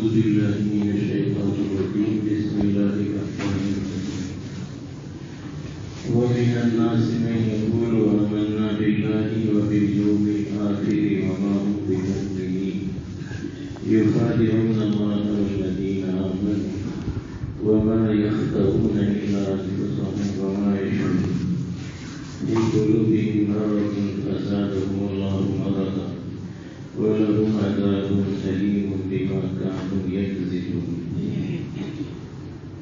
بالله من الشيطان الرجيم بسم الله الرحمن الرحيم ومن الناس من يقول آمنا بالله وباليوم الآخر وما هم بمؤمنين يخادعون الله والذين آمنوا وما يخدعون إلا أنفسهم وما يشعرون في قلوبهم مرض فزادهم الله مرضا ولهم عذاب أليم بما كانوا يكذبون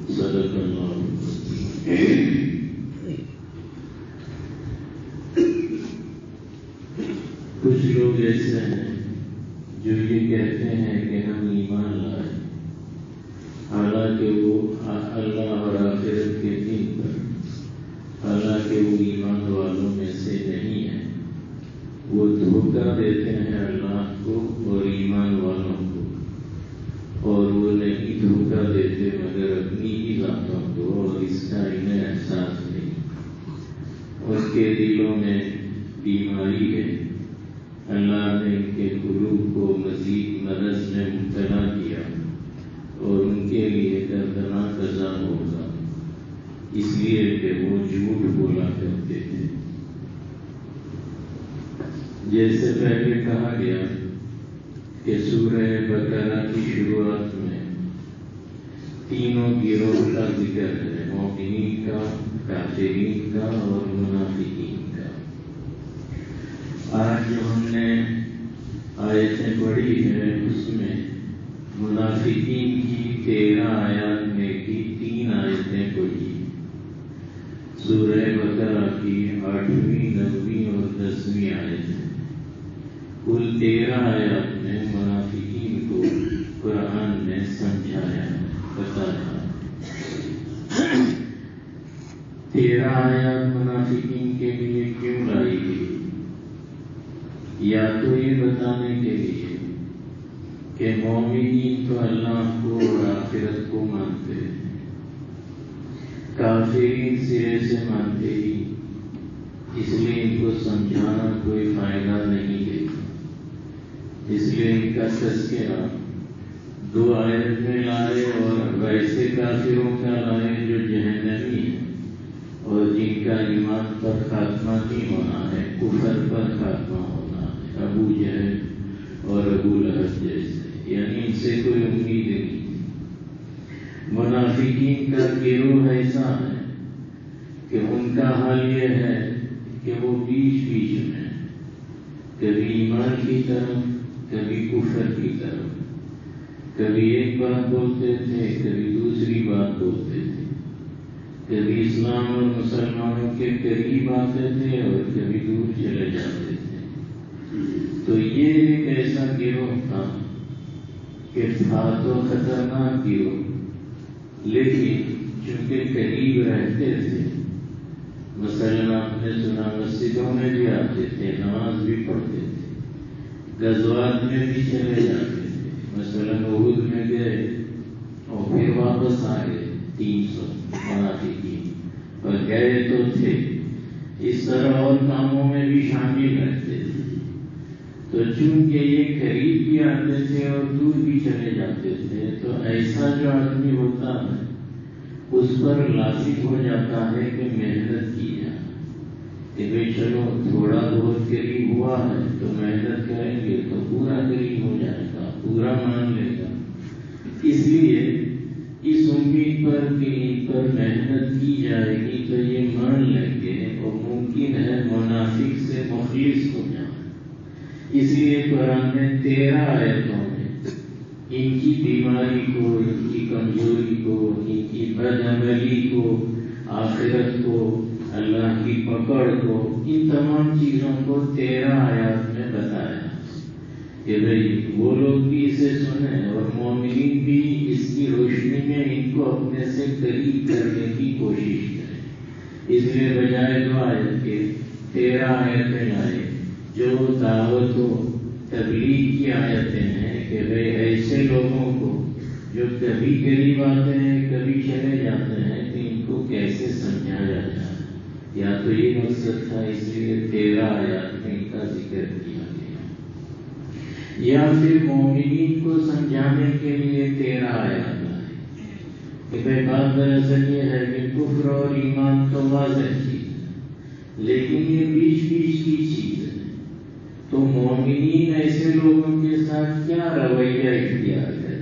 صدق الله. کچھ لوگ ایسے ہیں جو یہ کہتے ہیں کہ ہم ایمان لائے، حالانکہ وہ اللہ اور آخرت کے دین پر، حالانکہ وہ ایمان والوں میں سے نہیں ہیں. وہ دھوکہ دیتے ہیں اللہ کو اور ایمان والوں کو، اور وہ نہیں دھوکہ دیتے مگر اپنی ہی ذاتوں کو، اور اس کا انہیں احساس نہیں. ان کے دلوں میں بیماری ہے. اللہ نے ان کے قلوب کو مزید مرض میں مبتلا کیا اور ان کے لیے دردناک عذاب ہوگا، اس لیے کہ وہ جھوٹ بولا کرتے تھے. جیسے پہلے کہا گیا کہ سورہ بقرہ کی شروعات میں تینوں گروہ کا ذکر ہے، مومنین کا، کافرین کا اور منافقین کا. آج جو ہم نے آیتیں پڑھی ہیں اس میں منافقین کی 13 آیات میں کی 3 آیتیں پڑھی. سورہ بقرہ کی 8ویں، 9ویں اور 10ویں آیتیں. کل 13 آیات میں منافقین کو قرآن نے سمجھایا، بتایا. 13 آیات منافقین کے لیے کیوں لائی گئی؟ یا تو یہ بتانے کے لیے کہ مومنین تو اللہ کو اور آخرت کو مانتے ہیں، کافرین سرے سے مانتے ہی، اس لیے ان کو سمجھانا کوئی فائدہ نہیں دیتا. اس لیے ان کا تذکرہ 2 آیت میں لائے، اور ویسے کافروں کا لائے جو جہنمی ہیں اور جن کا ایمان پر خاتمہ نہیں ہونا ہے، کفر پر خاتمہ ہونا ہے، ابو جہل اور ابو لہب جیسے. یعنی ان سے کوئی امید نہیں. منافقین کا گروہ ایسا ہے کہ ان کا حال یہ ہے کہ وہ بیچ بیچ میں کبھی ایمان کی طرف، کبھی کفر کی طرف، کبھی ایک بات بولتے تھے، کبھی دوسری بات بولتے تھے، کبھی اسلام اور مسلمانوں کے قریب آتے تھے اور کبھی دور چلے جاتے تھے. تو یہ ایک ایسا گروہ تھا کہ تھا تو خطرناک گروہ، لیکن چونکہ قریب رہتے تھے، مثلاً آپ نے سنا مسجدوں میں بھی آتے تھے، نماز بھی پڑھتے تھے، غزوات میں بھی چلے جاتے تھے. مثلاً احد میں گئے اور پھر واپس آ گئے 300 منافقین، اور گئے تو تھے. اس طرح اور کاموں میں بھی شامل رہتے تھے. تو چونکہ یہ قریب بھی آتے تھے اور دور بھی چلے جاتے تھے، تو ایسا جو آدمی ہوتا ہے اس پر لازم ہو جاتا ہے کہ محنت کی جائے کہ بھئی چلو تھوڑا بہت قریب ہوا ہے تو محنت کریں گے تو پورا قریب ہو جائے گا، پورا مان لے گا. اس لیے اس امید پر کہ ان پر محنت کی جائے گی تو یہ مان لیں گے اور ممکن ہے منافق سے مخلص ہو جائے. اس لیے قرآن نے 13 آیتوں میں ان کی بیماری کو، ان کی کمزوری کو، ان کی بدعملی کو، آخرت کو، اللہ کی پکڑ کو، ان تمام چیزوں کو 13 آیات میں بتایا کہ بھئی وہ لوگ بھی اسے سنیں اور مومنین بھی اس کی روشنی میں ان کو اپنے سے قریب کرنے کی کوشش کریں. اس لیے بجائے 2 آیت کے 13 آیتیں لائے جو دعوت و تبلیغ کی آیتیں ہیں کہ بھئی ایسے لوگوں کو جو کبھی قریب آتے ہیں کبھی چلے جاتے ہیں کہ ان کو کیسے سمجھایا جائے. یا تو یہ مقصد تھا، اس لیے 13 آیات میں ان کا ذکر کیا گیا. یا پھر مومنین کو سمجھانے کے لیے 13 آیات ہے کہ بھائی بات دراصل یہ ہے کہ کفر اور ایمان تو واضح چیز ہے، لیکن یہ بیچ بیچ کی چیز ہے، تو مومنین ایسے لوگوں کے ساتھ کیا رویہ اختیار کرے،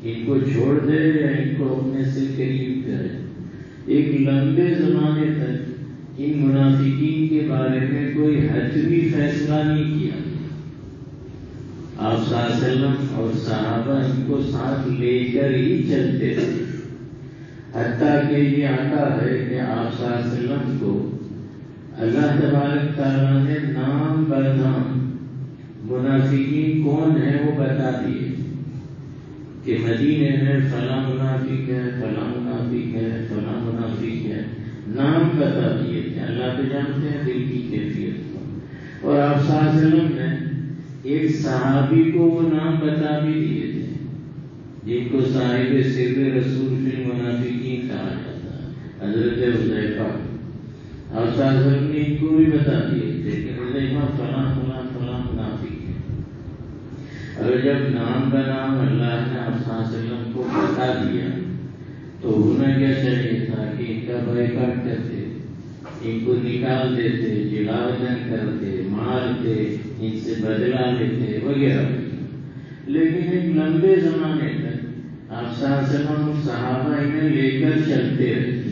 ان کو چھوڑ دے یا ان کو اپنے سے قریب کرے۔ ایک لمبے زمانے تک ان منافقین کے بارے میں کوئی حتمی فیصلہ نہیں کیا گیا۔ آپ صلی اللہ علیہ وسلم اور صحابہ ان کو ساتھ لے کر ہی چلتے تھے، حتیٰ کہ یہ آتا ہے کہ آپ صلی اللہ علیہ وسلم کو اللہ تبارک تعالیٰ نے نام بنام منافقین کون ہے وہ بتا دیے کہ مدینے میں فلاں منافق ہے، فلاں منافق ہے، فلاں منافق ہے، نام بتا دیے تھے۔ اللہ تو جانتے ہیں دل کی کیفیت کو، اور آپ صلی اللہ علیہ وسلم نے ایک صحابی کو وہ نام بتا بھی دیے تھے جن کو صاحب سر رسول فی المنافقین کہا جاتا ہے، حضرت حذیفہ۔ آپ صلی اللہ علیہ وسلم نے ان کو بھی بتا دیے تھے کہ حذیفہ فلاں فلاں فلاں منافق ہے۔ اگر جب نام بنام اللہ نے آپ صلی اللہ علیہ وسلم کو بتا دیا تو ہونا کیا چاہیے تھا کہ ان کا بائیکاٹ کرتے، ان کو نکال دیتے، جلا وطن کرتے، مارتے، ان سے بدلہ لیتے وغیرہ۔ لیکن ایک لمبے زمانے تک آپ صلی اللہ علیہ وسلم اور صحابہ انہیں لے کر چلتے رہتے،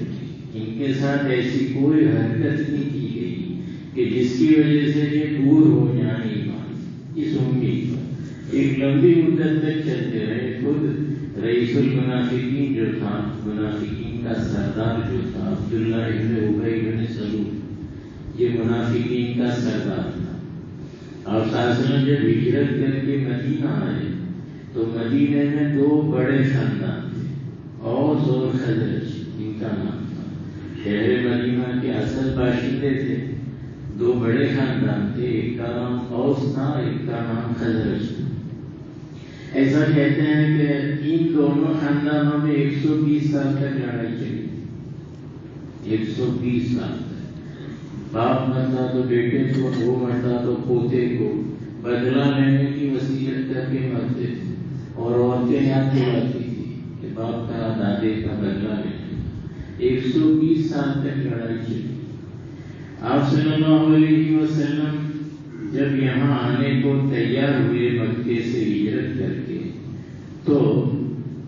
ان کے ساتھ ایسی کوئی حرکت نہیں کی گئی کہ جس کی وجہ سے یہ دور ہو جائیں ایمان اس امید پر۔ ایک لمبی مدت تک چلتے رہے۔ خود رئیس المنافقین جو تھا، منافقین کا سردار جو تھا، عبداللہ ابن ابی بن سلول، یہ منافقین کا سردار تھا۔ آپ صلی اللہ علیہ وسلم جب ہجرت کر کے مدینہ آئے تو مدینے میں 2 بڑے خاندان تھے، اوس اور خزرج ان کا نام تھا۔ شہر مدینہ کے اصل باشندے تھے، 2 بڑے خاندان تھے، ایک کا نام اوس تھا، ایک کا نام خزرج تھا۔ ایسا کہتے ہیں کہ ان دونوں خاندانوں میں 120 سال تک لڑائی چلی، 120 سال تک۔ باپ مرتا تو بیٹے کو، وہ مرتا تو پوتے کو بدلہ لینے کی وصیت کر کے مرتے تھے، اور عورتیں یاد دلاتی تھی کہ باپ کا دادے کا بدلہ لینے کا۔ 120 سال تک لڑائی چلی۔ آپ صلی اللہ علیہ وسلم جب یہاں آنے کو تیار ہوئے مکے سے ہجرت کر کے، تو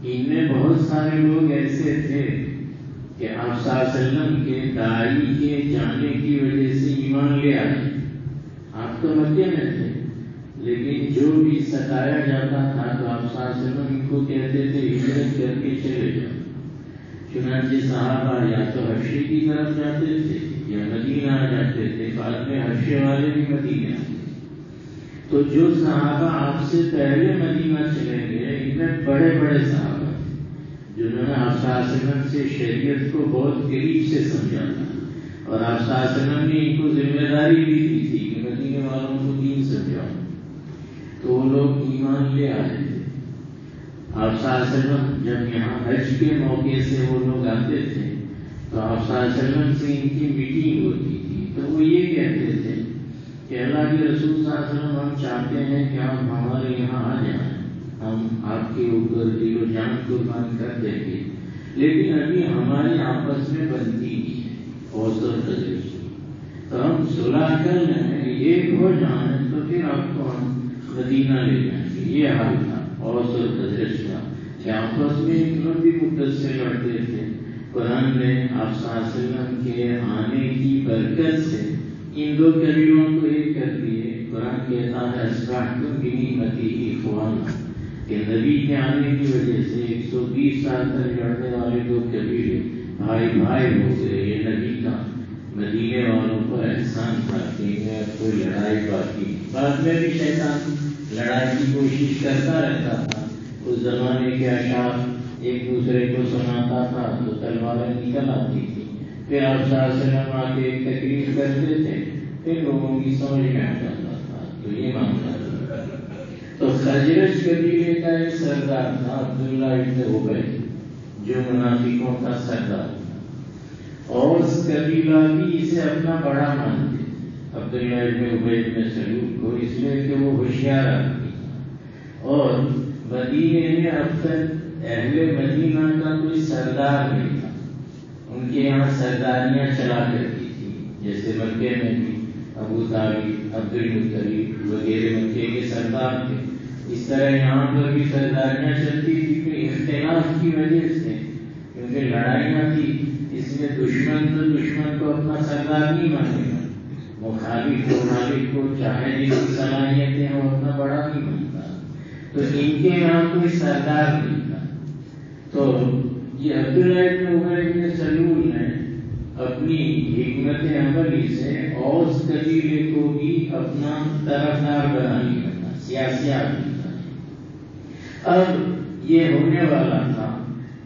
ان میں بہت سارے لوگ ایسے تھے کہ آپ صلی اللہ علیہ وسلم کے داعی کے جانے کی وجہ سے ایمان لے آئے۔ آپ تو مکے میں تھے، لیکن جو بھی ستایا جاتا تھا تو آپ صلی اللہ علیہ وسلم ان کو کہتے تھے ہجرت کر کے چلے جاؤ۔ چنانچہ صحابہ یا تو حبشے کی طرف جاتے تھے یا مدینہ آ جاتے تھے، بعد میں حبشے والے بھی مدینہ آتے۔ تو جو صحابہ آپ سے پہلے مدینہ چلے گئے، ان میں بڑے بڑے صحابہ تھے جنہوں نے آپ صلی اللہ علیہ وسلم سے شریعت کو بہت قریب سے سمجھا تھا، اور آپ صلی اللہ علیہ وسلم نے ان کو ذمہ داری بھی دی تھی کہ مدینے والوں کو دین سمجھاؤ۔ تو وہ لوگ ایمان لے آئے تھے۔ آپ صلی اللہ علیہ وسلم جب یہاں حج کے موقع سے وہ لوگ آتے تھے تو آپ صلی اللہ علیہ وسلم سے ان کی میٹنگ ہوتی تھی، تو وہ یہ کہتے تھے کہ اللہ کے رسول صلی اللہ علیہ وسلم ہم چاہتے ہیں کہ آپ ہمارے یہاں آ جائیں، ہم آپ کے اوپر دل و جان قربان کر دیں گے، لیکن ابھی ہماری آپس میں بنتی نہیں ہے اوس اور خزرج کی، تو ہم صلح کر لیں، ایک ہو جائیں تو پھر آپ کو ہم مدینہ لے جائیں گے۔ یہ حال تھا اوس اور خزرج کا کہ آپس میں ایک لمبی مدت سے لڑتے تھے۔ قرآن نے آپ صلی اللہ علیہ وسلم کے آنے کی برکت سے ان 2 قبیلوں کو ایک کر دیے۔ قرآن کہتا ہے اصبحتم بنعمتہ اخوانا، کہ نبی کے آنے کی وجہ سے 120 سال تک لڑنے والے 2 قبیلے بھائی بھائی ہو گئے۔ یہ نبی کا مدینے والوں کو احسان تھا کہ انہیں کوئی لڑائی باقی نہیں۔ بعد میں بھی شیطان لڑائی کی کوشش کرتا رہتا تھا، اس زمانے کے اشعار ایک دوسرے کو سناتا تھا تو تلواریں نکل آتی تھی، پھر آپ صلی اللہ علیہ وسلم آ کے ایک تقریر کرتے تھے، پھر لوگوں کی سمجھ میں آ جاتا تھا۔ تو یہ معاملہ تھا۔ تو خزرج قبیلے کا ایک سردار تھا عبداللہ ابن ابی، جو منافقوں کا سردار تھا، اور اس قبیلہ بھی اسے اپنا بڑا مانتے، عبداللہ ابن ابی بن سلول کو، اس لیے کہ وہ ہوشیار آدمی تھا، اور مدینے میں اب تک اہل مدینہ کا کوئی سردار نہیں تھا. ان کے یہاں سرداریاں چلا کرتی تھی، جیسے مکے میں بھی ابو طالب، عبد المطلب وغیرہ مکے کے سردار تھے. اس طرح یہاں پر بھی سرداریاں چلتی تھی کہ اختلاف کی وجہ سے، کیونکہ لڑائیاں تھی، اس میں دشمن تو دشمن کو اپنا سردار نہیں مانے گا، مخالف کو چاہے جس کی صلاحیتیں ہیں وہ اپنا بڑا نہیں مانتا. تو ان کے یہاں کوئی سردار نہیں تھا. تو یہ عبداللہ بن ابی بن سلول نے اپنی حکمت عملی سے اوس قبیلے کو بھی اپنا طرفدار بنا لیا تھا، سیاسی آدمی تھا. اب یہ ہونے والا تھا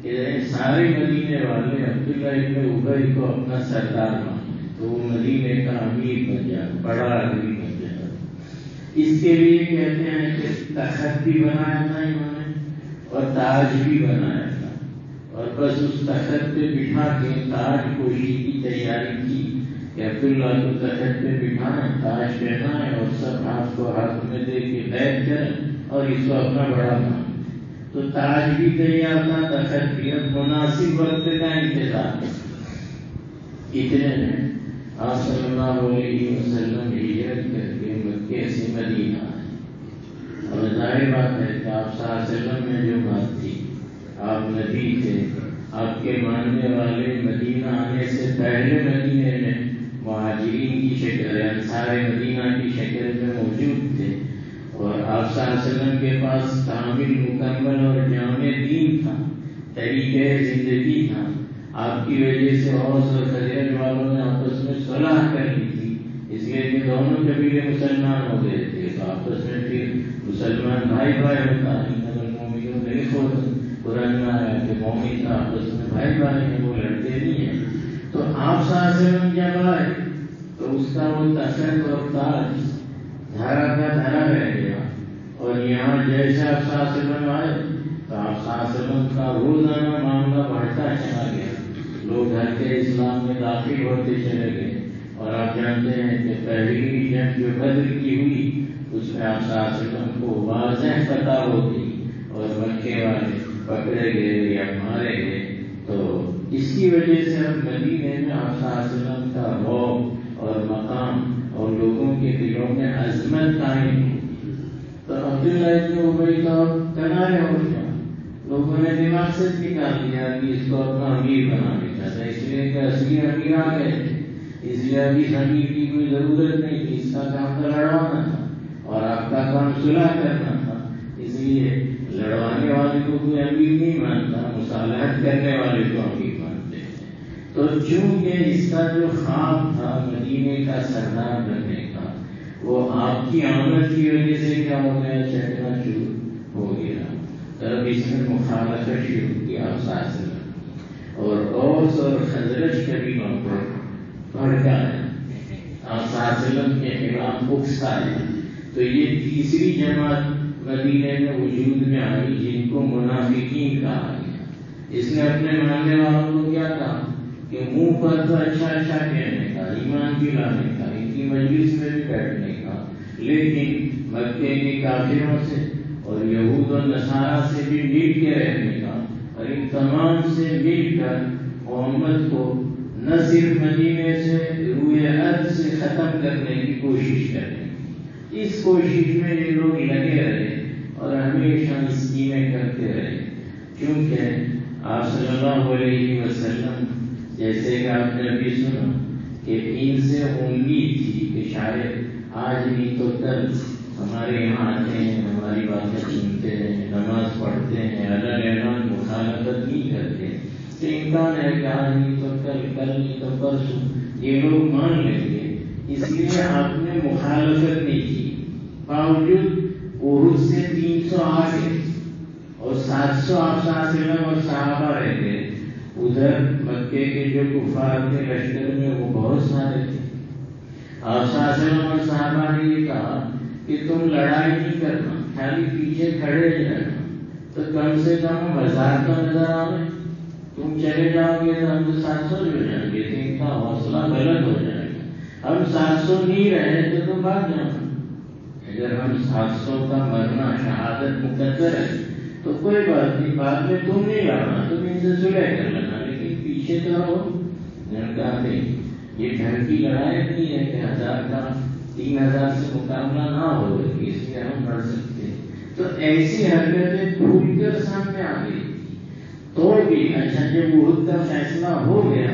کہ سارے مدینے والے عبداللہ بن ابی کو اپنا سردار مانے، تو وہ مدینے کا امیر بن جائے، بڑا آدمی بن جائے. اس کے لیے کہتے ہیں کہ تخت بھی بنایا تھا انہوں نے اور تاج بھی بنایا تھا، اور بس اس تخت پہ بٹھا کے تاج پوشی کی تیاری کی کہ عبداللہ کو تخت پہ بٹھائیں، تاج پہنائیں اور سب ہاتھ کو ہاتھ میں دے کے بیٹھ کریں اور اس کو اپنا بڑا مانیں. تو تاج بھی تیار تھا، تخت بھی. اب مناسب وقت کا انتظار. اتنے میں آپ صلی اللہ علیہ وسلم ہجرت کر کے مکے سے مدینہ آئے. اور ظاہر بات ہے کہ آپ صلی اللہ علیہ وسلم میں جو بات تھی، آپ نبی تھے، آپ کے ماننے والے مدینہ آنے سے پہلے مدینے میں مہاجرین کی شکل، انصار مدینہ کی شکل میں موجود تھے. اور آپ صلی اللہ علیہ وسلم کے پاس کامل، مکمل اور جامع دین تھا، طریقہ زندگی تھا. آپ کی وجہ سے اوس اور خزرج والوں نے آپس میں صلح کر لی تھی، اس لیے کہ دونوں قبیلے مسلمان ہو گئے تھے. تو آپس میں پھر مسلمان بھائی بھائی ہوتا ہے. مومنوں نے قرآن میں آیا کہ مومن کا آپس میں بھائی بھائی ہیں، وہ لڑتے نہیں ہیں. تو آپ صلی اللہ علیہ وسلم جب آئے تو اس کا وہ تخت اور تاج دھرا کا دھرا رہ گیا. اور یہاں جیسے آپ صلی اللہ علیہ وسلم آئے تو آپ صلی اللہ علیہ وسلم کا روزانہ معاملہ بڑھتا چلا گیا. لوگ گھر کے اسلام میں داخل ہوتے چلے گئے. اور آپ جانتے ہیں کہ پہلی جنگ جو بدر کی ہوئی اس میں آپ صلی اللہ علیہ وسلم کو واضح پتہ ہو گئی اور مکے والے پکڑے گئے یا مارے گئے. تو اس کی وجہ سے اب مدینے میں آپ صلی اللہ علیہ وسلم کا رعب اور مقام اور لوگوں کے دلوں میں عظمت قائم ہوئی. تو عبداللہ بن ابی کا کنارے ہو گیا. لوگوں نے دماغ سے نکال دیا کہ اس کو اپنا امیر بنانا چاہتا ہے، اس لیے کہ اصلی امیر آ گئے تھے، اس لیے ابھی اس امیر کی کوئی ضرورت نہیں تھی. اس کا کام تو لڑوانا تھا اور آپ کا کام صلح کرنا تھا. اس لیے لڑوانے والے کو کوئی امیر نہیں مانتا، مصالحت کرنے والے کو امیر مانتے ہیں. تو چونکہ اس کا جو خواب تھا مدینے کا سردار بننے کا، وہ آپ کی آمد کی وجہ سے کیا ہو گیا، چکنا چور ہو گیا. تب اس میں مخالفت شروع کی آپ صلی اللہ علیہ وسلم اور اوس اور خزرج قبیلوں کو بھڑکایا، آپ صلی اللہ علیہ وسلم کے خلاف اکسایا. تو یہ تیسری جماعت مدینے میں وجود میں آئی جن کو منافقین کہا گیا. اس نے اپنے ماننے والوں کو کیا کہا کہ منہ پر تو اچھا اچھا کہنے کا، ایمان بھی لانے کا، ان کی مجلس میں بھی بیٹھنے کا، لیکن مکے کے کافروں سے اور یہود و نصارہ سے بھی مل کے رہنے کا، اور ان تمام سے مل کر محمد کو نہ صرف مدینے سے روئے ارض سے ختم کرنے کی کوشش کرنے کی. اس کوشش میں یہ لوگ لگے رہے اور ہمیشہ اسکیمیں کرتے رہے. کیونکہ آپ صلی اللہ علیہ وسلم جیسے کہ آپ نے ابھی سنا کہ ان سے امید تھی کہ شاید آج نہیں تو کل ہمارے یہاں آتے ہیں، ہماری باتیں سنتے ہیں، نماز پڑھتے ہیں، الگ اعلان مخالفت نہیں کرتے. تو امکان ہے کہ آج نہیں تو کل نہیں تو پرسوں یہ لوگ مان لیں گے. اس لیے آپ نے مخالفت نہیں کی. باوجود احد سے 300 آگے اور 700 آپ صلی اللہ علیہ وسلم اور صحابہ رہتے. ادھر مکے کے جو کفار کے لشکر میں وہ بہت سارے تھے. آپ صلی اللہ علیہ وسلم اور صحابہ نے یہ کہا کہ تم لڑائی نہیں کرنا، خالی پیچھے کھڑے ہی رہنا. تو کم سے کم بازار کا نظر آئے. تم چلے جاؤ گے تو ہم تو 700 جو جائیں گے، تو ان کا حوصلہ غلط ہو جائے گا. ہم 700 نہیں رہے تو تم بھاگ جاؤ. اگر ہم 700 کا مرنا شہادت مقدر ہے تو کوئی بات نہیں، بعد میں تم نہیں لڑنا، تم ان سے صلح کر لینا، لیکن پیچھے تو رہو۔ کہا نہیں، یہ گھر کی لڑائی نہیں ہے کہ 1000 کا 3000 سے مقابلہ نہ ہو، اس لیے ہم لڑ سکتے ہیں۔ تو ایسی حرکتیں کھول کر سامنے آ گئی تو بھی اچھا جب عہد کا فیصلہ ہو گیا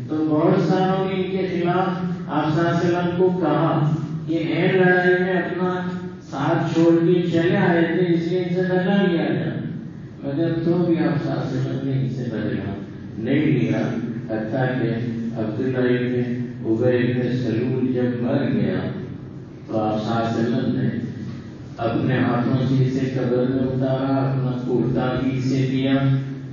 تو بہت ساروں نے ان کے خلاف آپ صلی اللہ علیہ وسلم کو کہا کہ اے لڑائی میں اپنا ساتھ چھوڑ کے چلے آئے تھے، اس لیے ان سے بدلا لیا جائے، مگر تو بھی آپ صلی اللہ علیہ وسلم نے ان سے بدلا نہیں لیا۔ حتیٰ کہ عبداللہ ابن ابی بن سلول جب مر گیا تو آپ صلی اللہ علیہ وسلم نے اپنے ہاتھوں سے اسے قبر میں اتارا، اپنا کرتا بھی اسے دیا،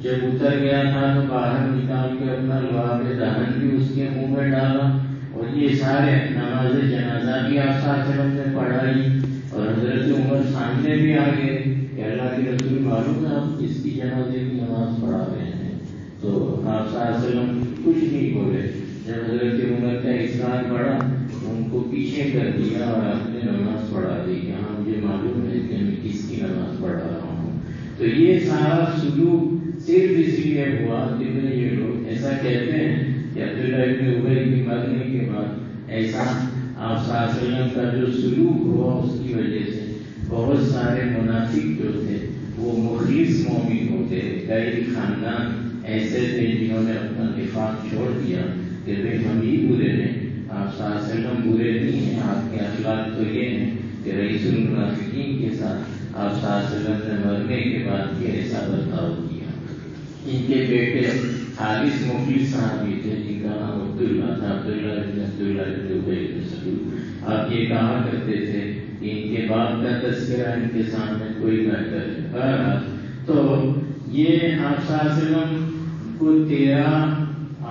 جب اتر گیا تھا تو باہر نکال کے اپنا لعاب دہن بھی اس کے منہ میں ڈالا، اور یہ سارے نماز جنازہ بھی آپ صلی اللہ علیہ وسلم نے پڑھائی، اور حضرت عمر سامنے بھی آ گئے کہ اللہ کے رسول معلوم ہے آپ کس کی جنازے کی نماز پڑھا رہے ہیں، تو آپ صلی اللہ علیہ وسلم کچھ نہیں بولے۔ جب حضرت عمر کا اصرار بڑھا ان کو پیچھے کر دیا اور آپ نے نماز پڑھا دی کہ ہاں مجھے معلوم ہے کہ میں کس کی نماز پڑھا رہا ہوں۔ تو یہ سارا سلوک صرف اس لیے ہوا کہ یہ لوگ ایسا کہتے ہیں کہ عبداللہ ابن ابی کے مرنے کے بعد ایسا آپ صلی اللہ علیہ وسلم کا جو سلوک ہوا اس کی وجہ سے بہت سارے منافق جو تھے وہ مخلص مومن ہوتے، کئی خاندان ایسے تھے جنہوں نے اپنا نفاق چھوڑ دیا کہ بھائی ہم ہی برے ہیں، آپ صلی اللہ علیہ وسلم برے نہیں ہیں، آپ کے اخلاق تو یہ ہیں کہ رئیس المنافقین کے ساتھ آپ صلی اللہ علیہ وسلم نے مرنے کے بعد یہ ایسا برتاؤ کیا۔ ان کے بیٹے حارث مخلص صحابی تھے جن کا نام عبداللہ تھا، عبداللہ ابن ابی بن سلول۔ آپ یہ کہا کرتے تھے کہ ان کے باپ کا تذکرہ ان کے سامنے کوئی نہ کرے۔ تو یہ آپ صلی اللہ علیہ وسلم کو 13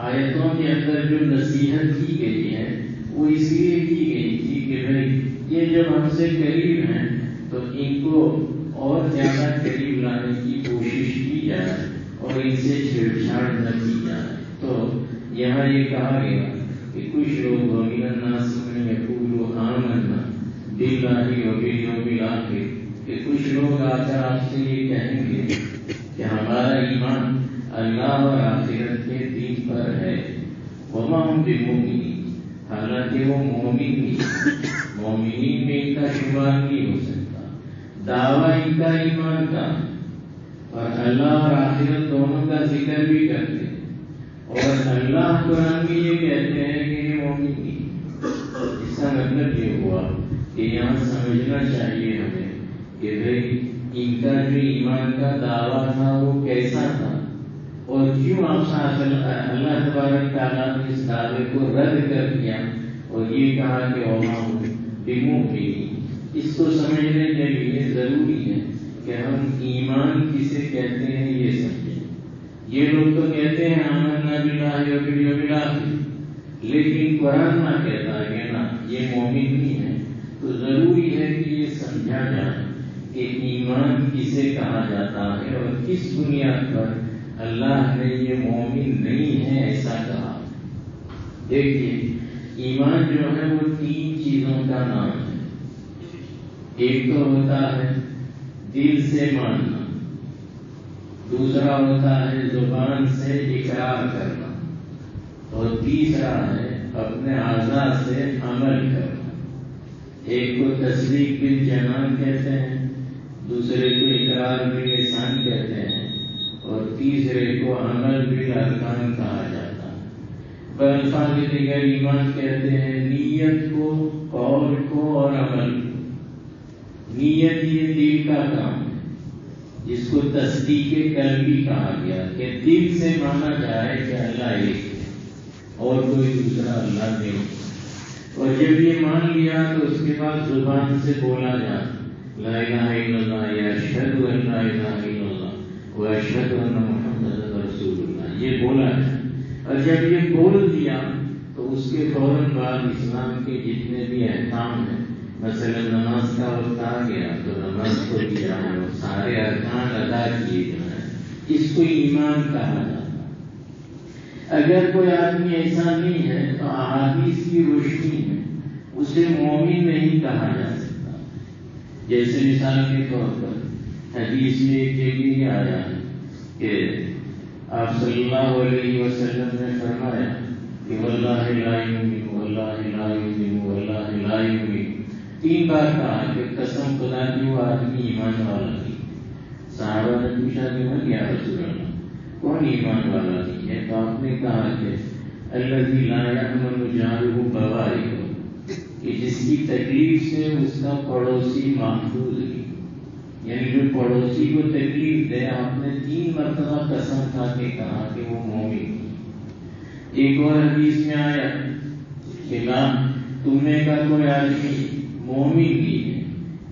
آیتوں کے اندر جو نصیحت کی گئی ہے وہ اس لیے کی گئی تھی کہ بھائی یہ جب ہم سے قریب ہیں تو ان کو اور زیادہ قریب لانے کی کوشش کی جائے اور ان سے چھیڑ چھاڑ نہ کی جائے۔ تو یہاں یہ کہا گیا کہ کچھ لوگ وَمِنَ النَّاسِ مَن يَقُولُ آمَنَّا بِاللَّهِ وَبِالْيَوْمِ الْآخِرِ، کہ کچھ لوگ آ کر آپ سے یہ کہیں گے کہ ہمارا ایمان اللہ اور آخرت کے دین پر ہے، وَمَا هُمْ بِمُؤْمِنِينَ، حالانکہ وہ مومن نہیں، مومنین میں ان کا شمار نہیں ہو سکتا، دعویٰ ان کا ایمان کا، اور اللہ اور آخرت دونوں کا ذکر بھی کرتے ہیں، اور اللہ قرآن میں یہ کہتے ہیں کہ یہ مومن نہیں۔ اس کا مطلب یہ ہوا کہ یہاں سمجھنا چاہیے ہمیں کہ بھائی ان کا جو ایمان کا دعویٰ تھا وہ کیسا تھا، اور کیوں آپ اللہ تبارک تعالیٰ نے اس دعوے کو رد کر دیا اور یہ کہا کہ وما ہم بمؤمنین۔ اس کو سمجھنے کے لیے ضروری ہے کہ ہم ایمان کسے کہتے ہیں یہ سمجھیں۔ یہ لوگ تو کہتے ہیں آمنا باللہ والیوم الآخر، لیکن قرآن نہ کہتا ہے کہ نا یہ مومن نہیں ہے۔ تو ضروری ہے کہ یہ سمجھا جائے کہ ایمان کسے کہا جاتا ہے اور کس بنیاد پر اللہ نے یہ مومن نہیں ہے ایسا کہا۔ دیکھیے ایمان جو ہے وہ 3 چیزوں کا نام ہے۔ ایک تو ہوتا ہے دل سے ماننا، دوسرا ہوتا ہے زبان سے اقرار کرنا، اور تیسرا ہے اپنے اعضاء سے عمل کرنا۔ ایک کو تصدیق بالجنان کہتے ہیں، دوسرے کو اقرار باللسان کہتے ہیں، اور تیسرے کو عمل بالارکان کہا جاتا ہے۔ بالفاظ دیگر ایمان کہتے ہیں نیت کو، قول کو اور عمل کو۔ نیت یہ دل کا کام ہے جس کو تصدیق قلبی کہا گیا کہ دل سے مانا جائے کہ اللہ ایک ہے اور کوئی دوسرا اللہ نہیں، اور جب یہ مان لیا تو اس کے بعد زبان سے بولا جائے لا الہ الا اللہ یا اشہد ان لا الہ الا اللہ و اشہد ان محمد رسول اللہ، یہ بولا جائے۔ اور جب یہ بول دیا تو اس کے فوراً بعد اسلام کے جتنے بھی احکام ہیں، مثلا نماز کا وقت آ گیا تو نماز کو دیا اور سارے ارکان ادا کیے جائیں، اس کو ایمان کہا جاتا ہے۔ اگر کوئی آدمی ایسا نہیں ہے تو احادیث کی روشنی میں اسے مومن نہیں کہا جا سکتا، جیسے مثال کے طور پر حدیث میں ایک جگہ یہ آیا ہے کہ آپ صلی اللہ علیہ وسلم نے فرمایا کہ واللہ لا یؤمن واللہ لا یؤمن واللہ لا یؤمن 3 بار کہا کہ قسم خدا کی وہ آدمی ایمان والا نہیں. صحابہ نے پوچھا کہ من یا رسول اللہ کون ایمان والا نہیں ہے؟ تو آپ نے کہا کہ الذی لا یأمن جارہ بوائقہ، کہ جس کی تکلیف سے اس کا پڑوسی محفوظ نہیں. یعنی جو پڑوسی کو تکلیف دے، آپ نے 3 مرتبہ قسم کھا کے کہا کہ وہ مومن نہیں. ایک اور حدیث میں آیا کہ لا تم نے کا کوئی آدمی مومن نہیں ہے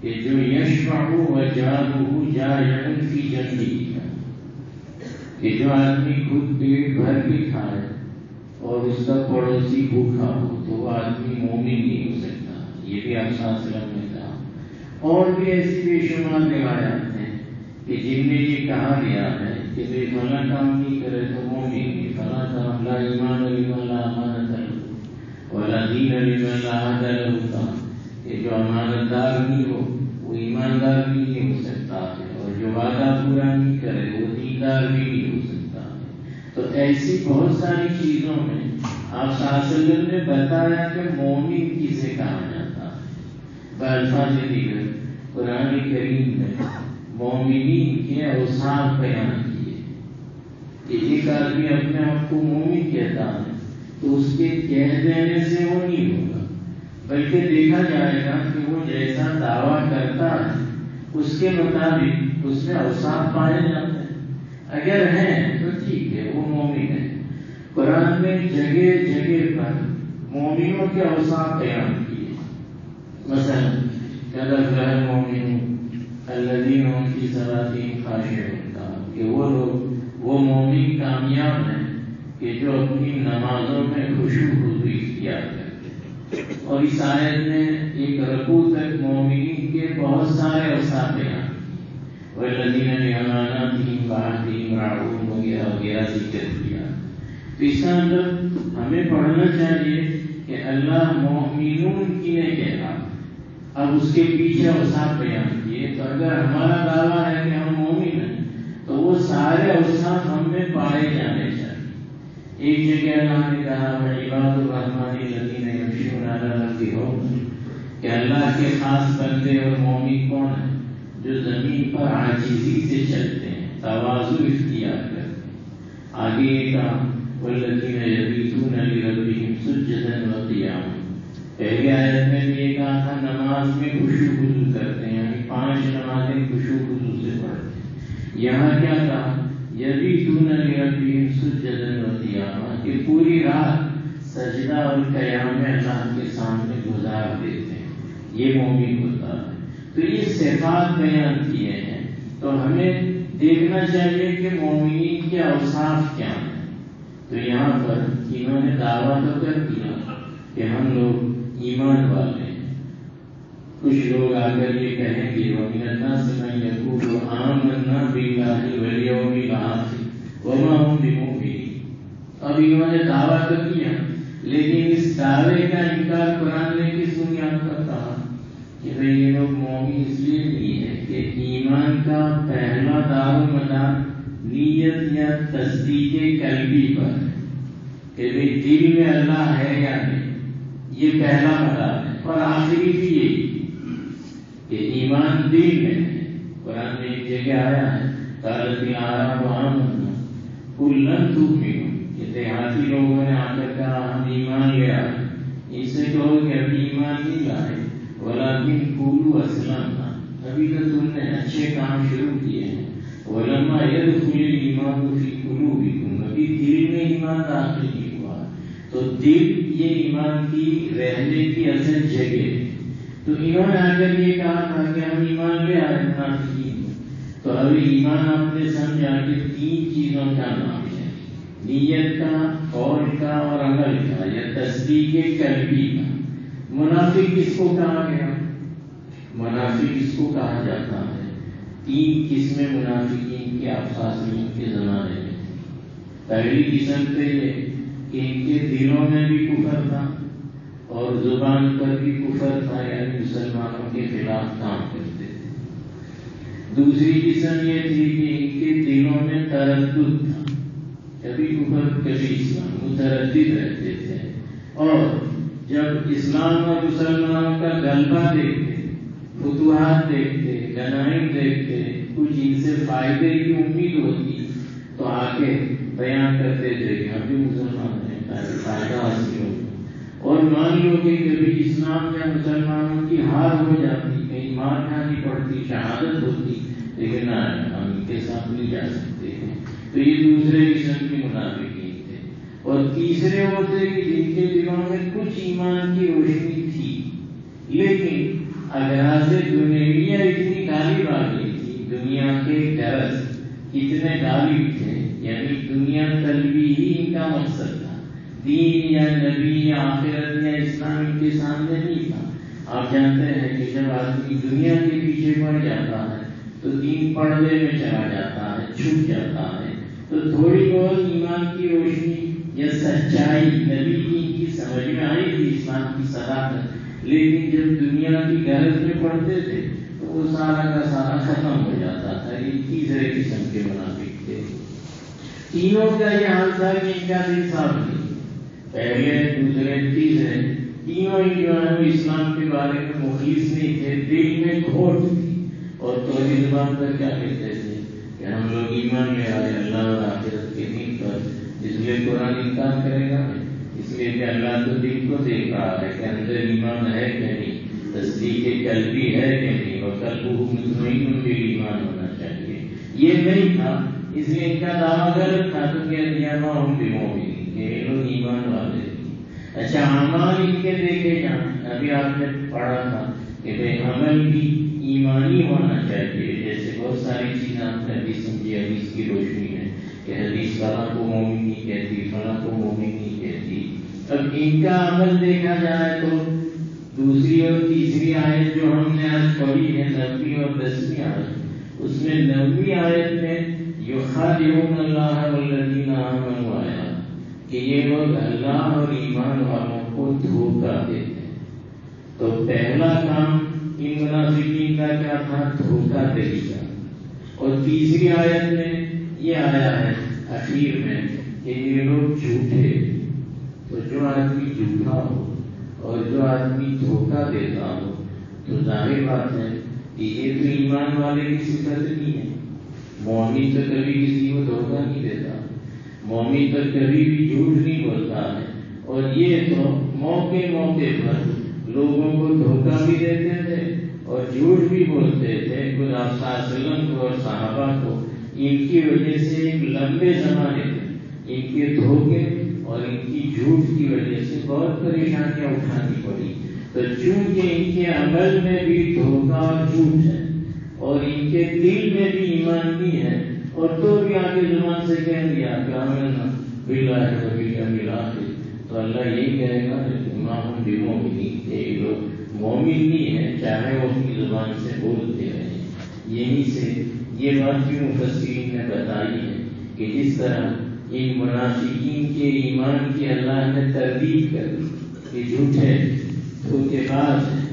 کہ جو یشفع وجارہ جائع فی جنبہ، کہ جو آدمی خود پیٹ بھر کے کھائے اور اس کا پڑوسی بھوکا ہو تو وہ آدمی مومن نہیں ہو سکتا. یہ بھی آپ صلی اللہ علیہ وسلم نے کہا. اور بھی ایسی بے شمار روایات ہیں کہ جن میں یہ کہا گیا ہے کہ بھائی فلاں کام نہیں کرے تو مومن نہیں، فلاں کام لا ایمان لمن لا امانۃ لہ ولا دین لمن لا عہد لہ، کہ جو امانت دار نہیں ہو وہ ایماندار بھی نہیں ہو سکتا ہے، اور جو وعدہ پورا نہیں کرے وہ دیندار بھی نہیں ہو سکتا ہے. تو ایسی بہت ساری چیزوں میں آپ صلی اللہ علیہ وسلم نے بتایا کہ مومن کسے کہا جاتا ہے. بالفاظ دیگر قرآن کریم میں مومنین کے اوصاف بیان کیے کہ ایک آدمی اپنے آپ کو مومن کہتا ہے تو اس کے کہہ دینے سے وہ نہیں ہوگا، بلکہ دیکھا جائے گا کہ وہ جیسا دعویٰ کرتا ہے اس کے مطابق اس میں اوصاف پائے جاتے ہیں. اگر ہیں تو ٹھیک ہے، وہ مومن ہے. قرآن میں جگہ جگہ پر مومنوں کے اوصاف بیان کیے. مثلا قد افلح المؤمنون الذین هم فی صلاتهم خاشعون، کہ وہ لوگ، وہ مومن کامیاب ہیں کہ جو اپنی نمازوں میں خشوع خضوع اختیار کرتے ہیں. اور اس آیت میں ایک رکوع تک مومنین کے بہت سارے اوصاف بیان کیے. والذین لأماناتهم وعهدهم راعون وغیرہ وغیرہ ذکر کیا. تو اس کا اندر ہمیں پڑھنا چاہیے کہ اللہ مومنون کی نہیں کہہ رہا، اب اس کے پیچھے اوصاف بیان کیے. تو اگر ہمارا دعویٰ ہے کہ ہم مومن ہیں تو وہ سارے اوصاف ہم میں پائے جانے چاہیے. ایک جگہ اللہ نے کہا عباد الرحمن الذین یمشون علی الارض ہونا، کہ اللہ کے خاص بندے اور مومن کون ہیں؟ جو زمین پر عاجزی سے چلتے ہیں، تواضع اختیار کرتے ہیں. آگے یہ کہا والذین یبیتون لربہم سجدا وقیاما. پہلی آیت میں بھی یہ کہا تھا نماز میں خشوع خضوع کرتے ہیں، یعنی 5 نمازیں خشوع خضوع سے پڑھتے ہیں. یہاں کیا کہا یبیتون لربہم سجدا وقیاما، کہ پوری رات سجدہ اور قیام میں اللہ کے سامنے گزار دیتے ہیں. یہ مومن ہوتا ہے. تو یہ صفات بیان کیے ہیں. تو ہمیں دیکھنا چاہیے کہ مومنین کے اوصاف کیا ہیں. تو یہاں پر انہوں نے دعویٰ تو کر دیا کہ ہم لوگ ایمان والے ہیں. کچھ لوگ آ کر یہ کہیں گے وَمِنَ النَّاسِ مَن يَقُولُ آمَنَّا بِاللَّهِ وَالْيَوْمِ الْآخِرِ وَمَا هُمْ بِمُؤْمِنِينَ. اب انہوں نے دعویٰ تو کیا، لیکن اس دعوے کا انکار قرآن نے کس بنیاد پر کہا کہ بھئی یہ لوگ مومن اس لیے نہیں ہے کہ ایمان کا پہلا دار و مدار نیت یا تصدیق قلبی پر ہے کہ بھئی دل میں اللہ ہے یا نہیں، یہ پہلا مدار ہے. اور آخری بھی یہی کہ ایمان دل میں ہے. قرآن میں ایک جگہ آیا ہے قالت الاعراب آمنا قل لم تؤمنوا، کہ دیہاتی لوگوں نے آ کر کہا ہم ایمان لے آئے. اس سے کہو کہ ابھی ایمان نہیں لائے ولکن قولوا اسلمنا، ابھی تو تم نے اچھے کام شروع کیے ہیں. ولما يدخل الایمان فی قلوبکم، ابھی دل میں ایمان داخل نہیں ہوا. تو دل یہ ایمان کی رہنے کی اصل جگہ ہے. تو انہوں نے آ کر یہ کہا تھا کہ ہم ایمان لے آئے منافقین. تو ابھی ایمان آپ نے سمجھا کہ 3 چیزوں کا نام ہے، نیت کا، قول کا اور عمل کا، یا تصدیق قلبی کا. منافق کس کو کہا گیا؟ منافق اس کو کہا جاتا ہے 3 قسمیں منافقین کے افساسیوں کے زمانے میں. پہلی قسم تو یہ کہ ان کے دلوں میں بھی کفر تھا اور زبان پر بھی کفر تھا، یعنی مسلمانوں کے خلاف کام کرتے. دوسری قسم یہ تھی کہ ان کے دلوں میں تردد تھا، کبھی کفر کبھی اسلام، متردد رہتے تھے، اور جب اسلام اور مسلمانوں کا غلبہ دیکھتے، فتوحات دیکھتے، غنائم دیکھتے، کچھ ان سے فائدے کی امید ہوتی تو آ کے بیان کرتے تھے کہ ہم بھی مسلمان ہیں، فائدہ حاصل ہوگا۔ اور مان لو کہ کبھی اسلام یا مسلمانوں کی ہار ہو جاتی، کہیں مار کھانی پڑتی، شہادت ہوتی، لیکن ہم ان کے ساتھ نہیں جا سکتے ہیں۔ تو یہ دوسرے قسم کے منافقین تھے۔ اور تیسرے وہ تھے کہ جن کے دلوں میں کچھ ایمان کی روشنی تھی، لیکن اغراض دنیویہ اتنی غالب آ گئی تھی، دنیا کے غرض اتنے غالب تھے، یعنی دنیا طلبی ہی ان کا مقصد تھا، دین یا نبی یا آخرت یا اسلام ان کے سامنے نہیں تھا۔ آپ جانتے ہیں کہ جب آدمی دنیا کے پیچھے پڑ جاتا ہے تو دین پردے میں چلا جاتا ہے، چھپ جاتا ہے۔ تو تھوڑی بہت ایمان کی روشنی یا سچائی نبی کی ان کی سمجھ میں آئی تھی، اسلام کی صداقت، لیکن جب دنیا کی غرض میں پڑتے تھے تو وہ سارا کا سارا ختم ہو جاتا تھا۔ یہ تیسرے قسم کے منافق تھے۔ تینوں کا یہ حال تھا کہ ان کا دل صاف نہیں، پہلے دوسرے تیسرے تینوں ہی جو ہے اسلام کے بارے میں مخلص نہیں تھے، دل میں کھوٹ تھی۔ اور توحید زبان پر کیا کہتے تھے کہ ہم لوگ ایمان لے آئے اللہ اور آخرت کے دین پر، اس لیے قرآن انکار کرے گا، اس لیے کہ اللہ تو دل کو دیکھ رہا ہے کہ اندر ایمان ہے کہ نہیں، تصدیق قلبی ہے کہ نہیں، اور قلبہ مطمئن بالایمان ہونا چاہیے۔ یہ نہیں تھا، اس لیے ان کا دعویٰ غلط تھا، تو کہہ دیا ہم بمؤمنین، کہ یہ لوگ ایمان والے تھے۔ اچھا، اعمال ان کے دیکھے جائیں، ابھی آپ نے پڑھا تھا کہ بے عمل بھی ایمانی ہونا چاہیے، جیسے بہت ساری چیزیں آپ نے ابھی سمجھی حدیث کی روشنی میں کہ حدیث فلاں کو مومن نہیں کہتی، فلاں کو مومن نہیں کہتی۔ اب ان کا عمل دیکھا جائے تو دوسری اور تیسری آیت جو ہم نے آج پڑھی ہے، 9ویں اور 10ویں آیت، اس میں 9ویں آیت میں یخادعون اللہ والذین آمنوا آیا کہ یہ لوگ اللہ اور ایمان والوں کو دھوکہ دیتے ہیں۔ تو پہلا کام ان منافقین کا کیا تھا؟ دھوکہ دہی کا۔ اور تیسری آیت میں یہ آیا ہے اخیر میں کہ یہ لوگ جھوٹے۔ تو جو آدمی جھوٹا ہو اور جو آدمی دھوکہ دیتا ہو تو ظاہر بات ہے کہ یہ تو ایمان والے کی صفت نہیں ہے۔ مومن تو کبھی کسی کو دھوکہ نہیں دیتا، مومن تو کبھی بھی جھوٹ نہیں بولتا ہے۔ اور یہ تو موقع موقع پر لوگوں کو دھوکہ بھی دیتے تھے اور جھوٹ بھی بولتے تھے۔ خود آپ صلی اللہ علیہ وسلم کو اور صحابہ کو ان کی وجہ سے ایک لمبے زمانے میں ان کے دھوکے اور ان کی جھوٹ کی وجہ سے بہت پریشانیاں اٹھانی پڑی۔ تو چونکہ ان کے عمل میں بھی دھوکہ اور جھوٹ ہے اور ان کے دل میں بھی ایمان نہیں ہے، اور تو بھی آگے زبان سے کہہ دیا کہ آمنا باللہ والیوم الآخر، تو اللہ یہی کہے گا ما ہم بمؤمنین، یہ لوگ مومن نہیں ہے چاہے وہ اپنی زبان سے بولتے رہیں۔ یہیں سے یہ بات بھی مفسرین نے بتائی ہے کہ جس طرح ان منافقین کے ایمان کی اللہ نے تردید کر دی کہ جھوٹے دھوکے باز ہیں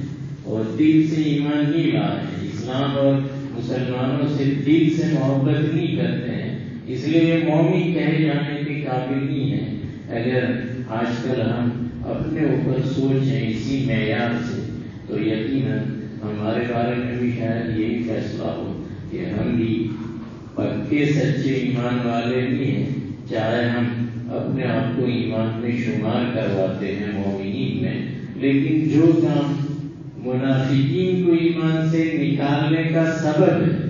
اور دل سے ایمان نہیں لائے ہیں، اسلام اور مسلمانوں سے دل سے محبت نہیں کرتے ہیں، اس لیے یہ مومن کہے جانے کے قابل نہیں ہے۔ اگر آج کل ہم اپنے اوپر سوچیں اسی معیار سے تو یقیناً ہمارے بارے میں بھی شاید یہی فیصلہ ہو کہ ہم بھی پکے سچے ایمان والے نہیں ہیں، چاہے ہم اپنے آپ کو ایمان میں شمار کرواتے ہیں مومنین میں، لیکن جو کام منافقین کو ایمان سے نکالنے کا سبب ہے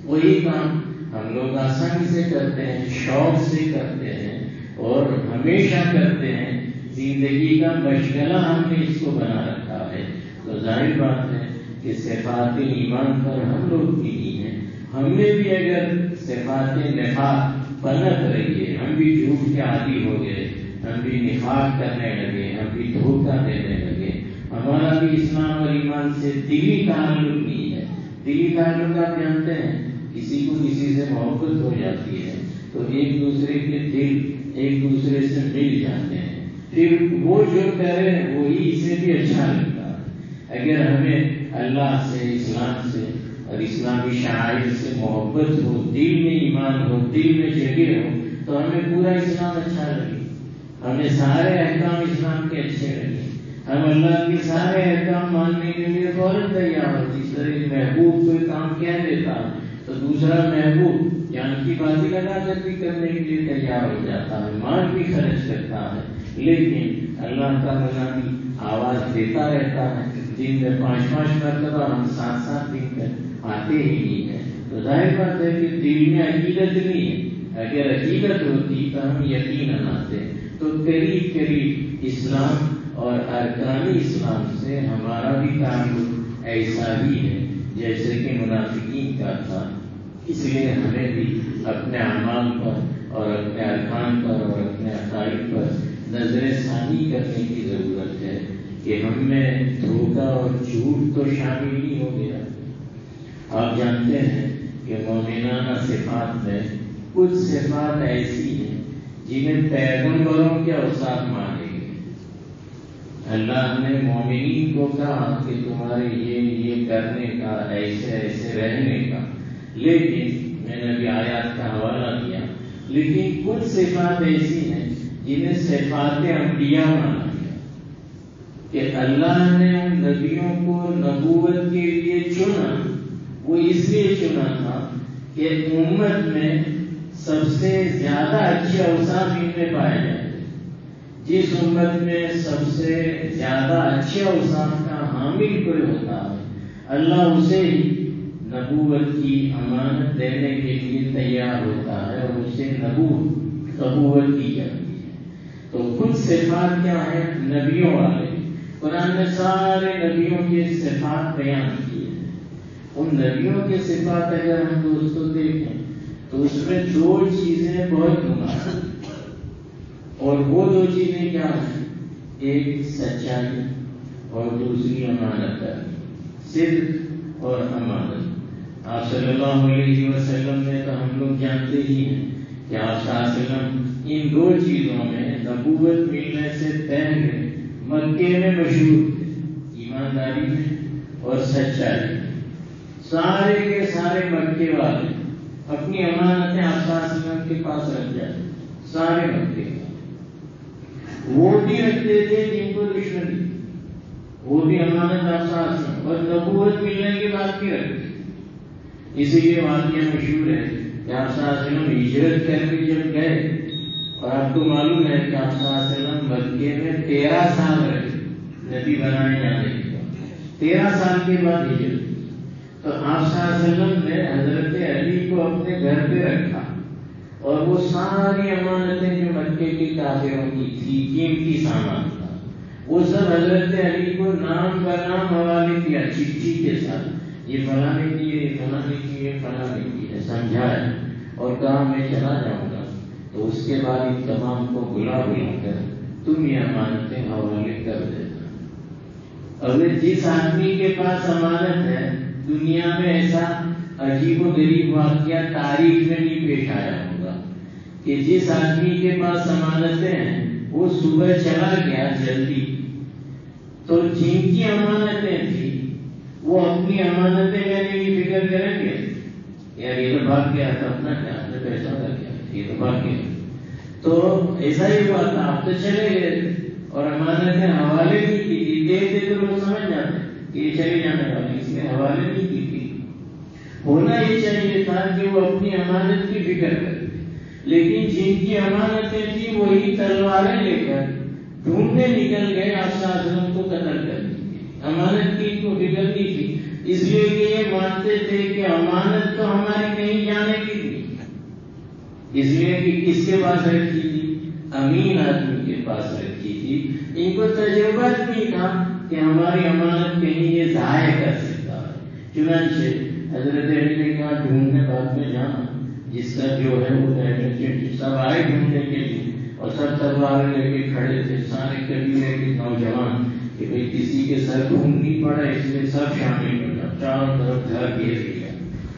وہی کام ہم لوگ آسانی سے کرتے ہیں، شوق سے کرتے ہیں اور ہمیشہ کرتے ہیں، زندگی کا مشغلہ ہم نے اس کو بنا رکھا ہے۔ تو ظاہر بات ہے کہ صفات ایمان پر ہم لوگ بھی نہیں ہیں، ہم نے بھی اگر صفات نفاق پنپ رہی ہے، ہم بھی جھوٹ کے عادی ہو گئے، ہم بھی نفاق کرنے لگے، ہم بھی دھوکہ دینے لگے، ہمارا بھی اسلام اور ایمان سے دلی تعلق نہیں ہے۔ دلی تعلق آپ جانتے ہیں، کسی کو کسی سے محبت ہو جاتی ہے تو ایک دوسرے کے دل ایک دوسرے سے مل جاتے ہیں، پھر وہ جو کرے وہی اسے بھی اچھا لگتا ہے۔ اگر ہمیں اللہ سے، اسلام سے اور اسلامی شعائر سے محبت ہو، دل میں ایمان ہو، دل میں جگہ ہو، تو ہمیں پورا اسلام اچھا لگے، ہمیں سارے احکام اسلام کے اچھے لگے، ہم اللہ کے سارے احکام ماننے کے لیے فوراً تیار ہو۔ جس طرح محبوب کوئی کام کہہ دیتا تو دوسرا محبوب جان کی بازی لگا کر بھی کرنے کے لیے تیار ہو جاتا ہے، مال بھی خرچ کرتا ہے۔ لیکن اللہ کا منادی آواز دیتا رہتا ہے، دن میں 5-5 مرتبہ، ہم 7-7 دن میں آتے ہی نہیں ہیں، تو ظاہر بات ہے کہ دل میں عقیدت نہیں ہے۔ اگر عقیدت ہوتی تو ہم یقیناً آتے۔ تو قریب قریب اسلام اور ارکان اسلام سے ہمارا بھی تعلق ایسا ہی ہے جیسے کہ منافقین کا تھا۔ اس لیے ہمیں بھی اپنے اعمال پر اور اپنے ارکان پر اور اپنے عقائد پر نظر ثانی کرنے کی ضرورت ہے کہ ہم میں دھوکہ اور جھوٹ تو شامل نہیں ہو گیا۔ آپ جانتے ہیں کہ مومنانہ صفات میں کچھ صفات ایسی ہیں جنہیں پیغمبروں کے اوصاف مانے گئے۔ اللہ نے مومنین کو کہا کہ تمہارے یہ کرنے کا، ایسے ایسے رہنے کا، لیکن میں نے ابھی آیات کا حوالہ دیا، لیکن کچھ صفات ایسی ہیں جنہیں صفات انبیاء مانا گیا کہ اللہ نے ان نبیوں کو نبوت کے لیے چنا۔ وہ اس لیے چنا تھا کہ امت میں سب سے زیادہ اچھے اوصاف ان میں پائے جاتے ہیں۔ جس امت میں سب سے زیادہ اچھے اوصاف کا حامل کوئی ہوتا ہے، اللہ اسے ہی نبوت کی امانت دینے کے لیے تیار ہوتا ہے اور اسے نبوت دی جاتی ہے۔ تو کچھ صفات کیا ہیں؟ نبیوں والے۔ قرآن نے سارے نبیوں کے صفات بیان کیے ہیں۔ ان نبیوں کے صفات اگر ہم دوستوں دیکھیں تو اس میں 2 چیزیں بہت نمایاں، اور وہ 2 چیزیں کیا ہیں؟ ایک سچائی اور دوسری امانت داری، صدق اور امانت۔ آپ صلی اللہ علیہ وسلم نے تو ہم لوگ جانتے ہی ہیں کہ آپ صلی اللہ علیہ وسلم ان 2 چیزوں میں نبوت ملنے سے پہلے مکے میں مشہور تھے، ایمانداری میں اور سچائی میں۔ سارے کے سارے مکے والے اپنی امانتیں آپ صلی اللہ علیہ وسلم کے پاس رکھ جاتے، سارے مکے وہ بھی رکھتے تھے جن کو دشمنی، وہ بھی امانت آپ صلی اللہ علیہ وسلم، اور نبوت ملنے کے بعد بھی رکھتے۔ اسی لیے واقعہ مشہور ہے کہ آپ صلی اللہ علیہ وسلم ہجرت کر کے جب گئے، اور آپ کو معلوم ہے کہ آپ صلی اللہ علیہ وسلم مکے میں 13 سال رہے نبی بنائے جانے کے بعد، 13 سال کے بعد ہجرت۔ تو آپ صلی اللہ علیہ وسلم نے حضرت علی کو اپنے گھر پہ رکھا، اور وہ ساری امانتیں جو مکے کے کافروں کی تھی، قیمتی سامان تھا، وہ سب حضرت علی کو نام پر نام حوالے کیا، چٹھی کے ساتھ، یہ فلاں نے کی ہے، یہ فلاں نے کی ہے، فلاں نے کی ہے، سمجھایا اور کہا میں چلا جاؤں گا۔ تو اس کے بعد ان تمام کو بلا کر تم یہ امانتیں حوالے کر دینا۔ اگر جس آدمی کے پاس امانت ہے، دنیا میں ایسا عجیب و غریب واقعہ تاریخ میں نہیں پیش آیا ہوگا کہ جس آدمی کے پاس امانتیں ہیں وہ صبح چلا گیا جلدی، تو جن کی امانتیں تھیں وہ اپنی امانتیں لینے کی فکر کریں گے، یار یہ تو بھاگ گیا تھا، اپنا کیا پیسہ کر گیا، یہ تو بھاگ گیا۔ تو ایسا ہی ہوا تھا، آپ تو چلے گئے اور امانتیں حوالے نہیں کی تھی، دیکھتے تو لوگ سمجھ جاتے کہ یہ چلے جانے والے، اس نے حوالے نہیں کی تھی۔ ہونا یہ چاہیے تھا کہ وہ اپنی امانت کی فکر کرتے، لیکن جن کی امانتیں تھیں وہی تلواریں لے کر ڈھونڈنے نکل گئے آپ صلی اللہ علیہ وسلم کو قتل کرنے کی۔ امانت کی کو فکر نہیں تھی، اس لیے کہ یہ مانتے تھے کہ امانت تو ہماری کہیں جانے کی تھی، اس لیے کہ کس کے پاس رکھی تھی؟ امین آدمی کے پاس رکھی تھی۔ ان کو تجربہ نہیں تھا کہ ہماری امانت کہیں یہ ضائع کر سکتا ہے۔ چنانچہ حضرت علی نے کہا ڈھونڈنے بعد میں جانا، جس کا جو ہے وہ سب آئے ڈھونڈنے کے لیے، اور سب تلوار لے کے کھڑے تھے، سارے قبیلے کے نوجوان، کہ بھئی کسی کے سر ڈھونڈ نہیں پڑا، اس لیے سب شامل ہو جاؤ، چاروں طرف گھر گھیر لیا۔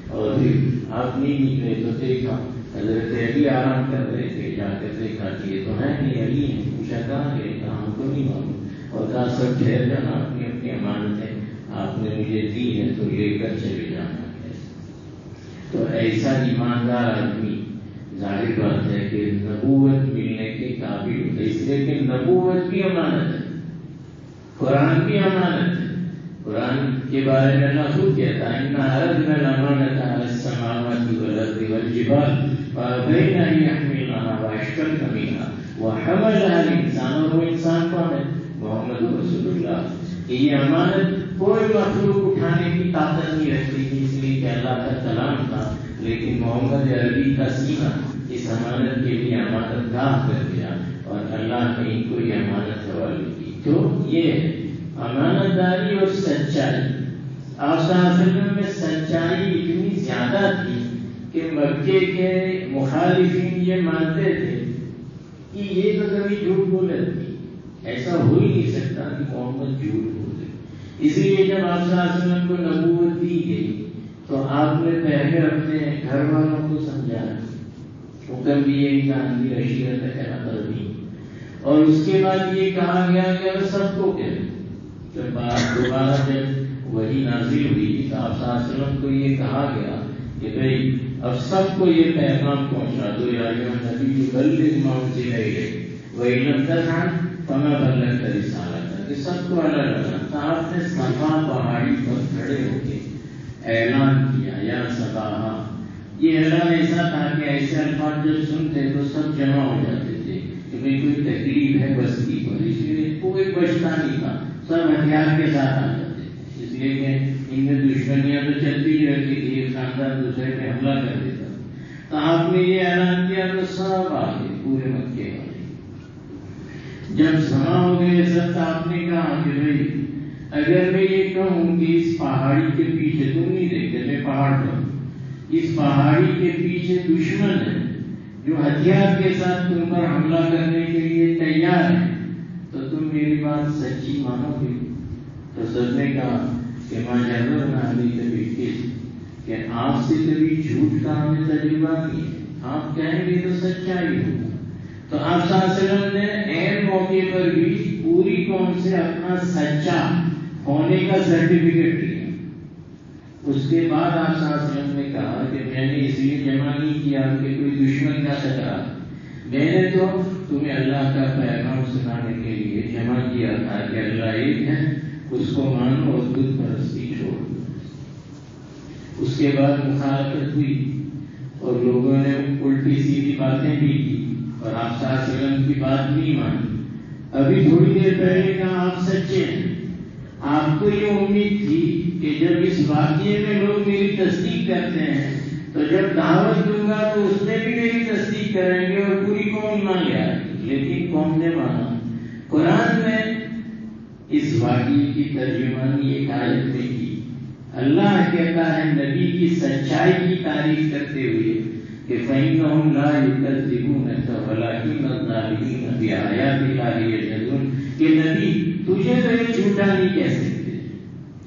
اور پھر آپ نہیں نکلے تو دیکھا حضرت علی آرام کر رہے تھے، جا کر دیکھا کہ یہ تو ہے نہیں علی ہیں، پوچھا کہاں گئے، کہاں ہم کو نہیں معلوم، اور کہا سب ٹھہر جانا، اپنی اپنی امانتیں آپ نے مجھے دی ہے تو لے کر چلے جانا، ایسا ایماندار آدمی ظاہر بات ہے کہ نبوت ملنے کے قابل ہوتا ہے، اس لیے کہ نبوت بھی امانت ہے، قرآن بھی امانت ہے۔ قرآن کے بارے میں اللہ خود کہتا ہے اِنَّا عَرَضْنَا الْأَمَانَةَ عَلَى السَّمَاوَاتِ وَالْأَرْضِ وَالْجِبَالِ فَأَبَيْنَ أَن يَحْمِلْنَهَا وَأَشْفَقْنَ مِنْهَا وَحَمَلَهَا الْإِنسَانُ، اور وہ انسان کون ہے؟ محمد رسول اللہ۔ کہ یہ امانت کوئی مخلوق اٹھانے کی طاقت نہیں رکھتی تھی، اس لیے کہ اللہ کا کلام تھا، لیکن محمد عربی کا سینہ اس امانت کے لیے امانت گاہ کر دیا اور اللہ نے ان کو یہ امانت حوالے کی۔ تو یہ امانت داری اور سچائی، آپ صلی اللہ علیہ وسلم میں سچائی اتنی زیادہ تھی کہ مکے کے مخالفین یہ مانتے تھے کہ یہ تو کبھی جھوٹ بولے تھی، ایسا ہو ہی نہیں سکتا کہ محمد جھوٹ بولے۔ اس لیے جب آپ صلی اللہ علیہ وسلم کو نبوت دی گئی تو آپ نے پہلے اپنے گھر والوں کو سمجھایا، حکم بھی یہی تھا کہ عشیرتک الاقربین، اور اس کے بعد یہ کہا گیا کہ اب سب کو کہہ، جب دوبارہ جب وحی نازل ہوئی تو آپ صلی اللہ علیہ وسلم کو یہ کہا گیا کہ بھئی اب سب کو یہ پیغام پہنچا دو، یا ایھا النبی بلغ ما انزل الیک وان لم تفعل فما بلغت رسالتہ، کہ سب کو الگ الگ۔ تو آپ نے صفا پہاڑی پر کھڑے ہو کے اعلان کیا یا صفا، یہ اعلان ایسا تھا کہ ایسے الفاظ جب سنتے تو سب جمع ہو جاتے تھے کہ بھئی کوئی تکلیف ہے بستی پر، اس لیے کوئی بچتا نہیں تھا، سب ہتھیار کے ساتھ آ جاتے تھے، اس لیے کہ ان میں دشمنیاں تو چلتی ہی رہتی تھی، ایک خاندان دوسرے پہ حملہ کر دیتا۔ تو آپ نے یہ اعلان کیا تو سب آ گئے، پورے مکے والے۔ جب جمع ہو گئے سب تو آپ نے کہا کہ بھئی اگر میں یہ کہوں کہ اس پہاڑی کے پیچھے، تم نہیں دیکھتے میں پہاڑ پر، اس پہاڑی کے پیچھے دشمن ہے جو ہتھیار کے ساتھ تم پر حملہ کرنے کے لیے تیار ہے، تو تم میری بات سچی مانو گے؟ تو سب نے کہا کہ ماں جربنا علیک بالکذب، کہ آپ سے کبھی جھوٹ کا ہمیں تجربہ نہیں ہے، آپ کہیں گے تو سچائی ہوگا۔ تو آپ صلی اللہ علیہ وسلم نے عین موقع پر بھی پوری قوم سے اپنا سچا ہونے کا سرٹیفکیٹ لیا۔ اس کے بعد آپ صلی اللہ علیہ وسلم نے کہا کہ میں نے اس لیے جمع نہیں کیا کہ کوئی دشمن کا خطرہ، میں نے تو تمہیں اللہ کا پیغام سنانے کے لیے جمع کیا تھا کہ اللہ ایک ہے، اس کو مانو اور بت پرستی چھوڑ دو۔ اس کے بعد مخالفت ہوئی اور لوگوں نے الٹی سیدھی باتیں بھی کی اور آپ صلی اللہ علیہ وسلم کی بات نہیں مانی۔ ابھی تھوڑی دیر پہلے کہا آپ سچے ہیں، آپ کو یہ امید تھی کہ جب اس واقعے میں لوگ میری تصدیق کرتے ہیں تو جب دعوت دوں گا تو اس میں بھی میری تصدیق کریں گے اور پوری قوم مان لے آئے گی، لیکن قوم نے مانا۔ قرآن میں اس واقعے کی ترجمانی ایک آیت میں کی، اللہ کہتا ہے نبی کی سچائی کی تعریف کرتے ہوئے کہ فَإِنَّهُمْ لَا يُكَذِّبُونَكَ وَلَٰكِنَّ الظَّالِمِينَ بِآيَاتِ اللَّهِ يَجْحَدُونَ، کہ نبی تجھے تو یہ جھوٹا نہیں کہہ سکتے،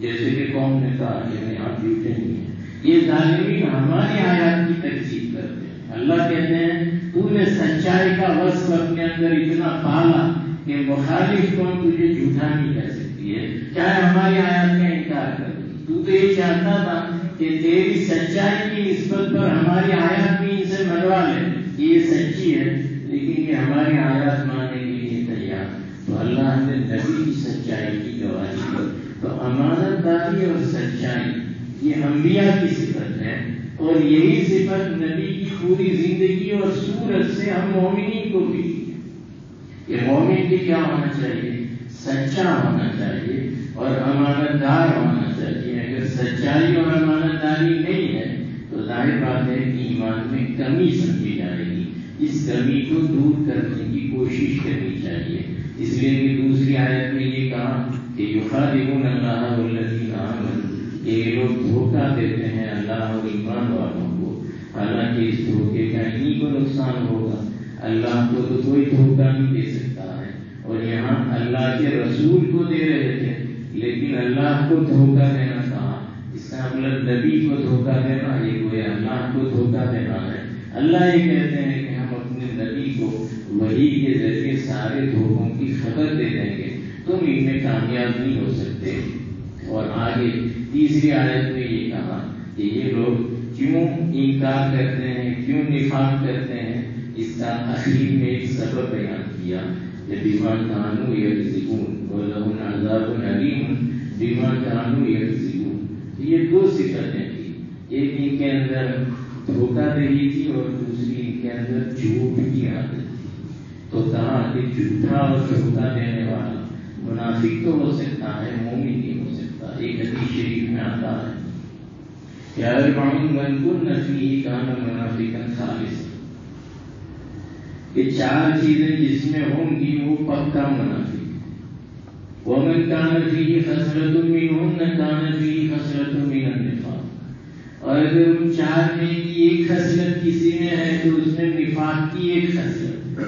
جیسے کہ قوم نے کہا کہ آپ جھوٹے نہیں ہیں، یہ ظالمین ہماری آیات کی تکذیب کرتے ہیں۔ اللہ کہتے ہیں تو نے سچائی کا وصف اپنے اندر اتنا پالا کہ مخالف قوم تجھے جھوٹا نہیں کہہ سکتی ہے، چاہے ہماری آیات کا انکار کر۔ تو یہ چاہتا تھا کہ تیری سچائی کی نسبت پر ہماری آیات بھی ان سے منوا لے کہ یہ سچی ہے، لیکن یہ ہماری آیات ماننے کے لیے تیار۔ تو اللہ نے نبی کی سچائی کی گواہی دی۔ تو امانت داری اور سچائی یہ انبیاء کی صفت ہے، اور یہی صفت نبی کی پوری زندگی اور صورت سے ہم مومنین کو بھی۔ یہ مومن بھی کیا ہونا چاہیے؟ سچا ہونا چاہیے اور امانت دار ہونا چاہیے۔ اگر سچائی اور امانت داری نہیں ہے تو ظاہر بات ہے کہ ایمان میں کمی سمجھی جائے گی، اس کمی کو دور کرنے کی کوشش کرنی چاہیے۔ اس لیے کہ دوسری آیت میں یہ کہا کہ یخادعون اللہ والذین آمنوا، یہ لوگ دھوکہ دیتے ہیں اللہ اور ایمان والوں کو، حالانکہ اس دھوکے کا انہیں کو نقصان ہوگا، اللہ کو تو کوئی دھوکہ نہیں دے سکتا ہے۔ اور یہاں اللہ کے رسول کو دے رہے تھے، لیکن اللہ کو دھوکہ دینا کہا، اس کا مطلب نبی کو دھوکہ دینا، یہ گویا اللہ کو دھوکہ دینا ہے۔ اللہ یہ کہتے ہیں کہ ہم اپنے نبی کو وحی کے ذریعے سارے دھوکوں کی خبر دے دیں گے، تم ان میں کامیاب نہیں ہو سکتے۔ اور آگے تیسری آیت میں یہ کہا کہ یہ لوگ کیوں انکار کرتے ہیں، کیوں نفاق کرتے ہیں، اس کا اخیر میں ایک سبب بیان کیا کہ بما كانوا يكذبون ولهم عذاب أليم بما كانوا يكذبون. یہ دو صفتیں تھیں، ایک ان کے اندر دھوکہ دہی تھی اور دوسری ان کے اندر جھوٹ کی عادت تھی. تو کہا کہ جھوٹا اور دھوکہ دینے والا منافق تو ہو سکتا ہے، مومن نہیں ہو سکتا. ایک حدیث شریف میں آتا ہے کہ أربع من كن فيه كان منافقا خالصا، کہ چار چیزیں جس میں ہوں گی وہ پکا منافق. ومن كان فيه خصلة منهن كان فيه خصلة من النفاق، اور اگر ان چار میں کی ایک خصلت کسی میں ہے تو اس میں نفاق کی ایک خصلت.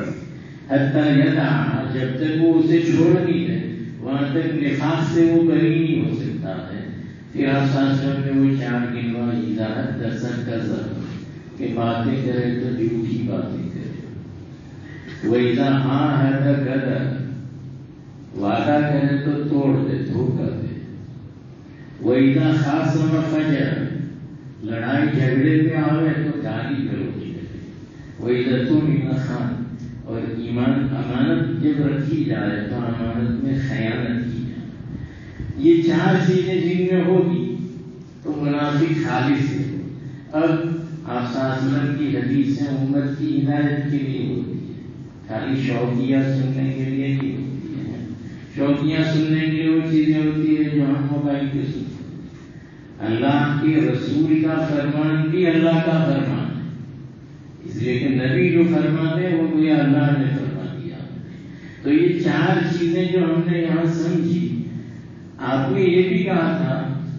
حتى يدع، جب تک وہ اسے چھوڑ نہیں دے وہاں تک نفاق سے وہ بری نہیں ہو سکتا ہے. پھر آپ شاستر میں وہ چار گنوا، اذا حدث کذب، کہ باتیں کرے تو جھوٹی باتیں کرے. وَإِذَا عَاهَدَ غَدَرَ، وعدہ کرے تو توڑ دے، دھوکہ دے. وَإِذَا خَاصَمَ فَجَرَ، لڑائی جھگڑے پہ آوے تو گالی گلوچ کرے. وَإِذَا اؤْتُمِنَ خَانَ، اور ایمان امانت جب رکھی جائے تو امانت میں خیانت کی جائے. یہ چار چیزیں جن میں ہوگی تو منافق خالص ہے. اب آپ صلی اللہ علیہ وسلم کی حدیثیں امت کی ہدایت کے لیے ہوتی ہے، خالی شوقیہ سننے کے لیے نہیں ہوتی ہے. شوقیہ سننے کے لیے وہ چیزیں ہوتی ہے جو ہم موبائل پہ سنتے ہیں. اللہ کے رسول کا فرمان بھی اللہ کا فرمان ہے، اس لیے کہ نبی جو فرماتے ہیں وہ کوئی اللہ نے فرما دیا. تو یہ چار چیزیں جو ہم نے یہاں سمجھی، آپ نے یہ بھی کہا تھا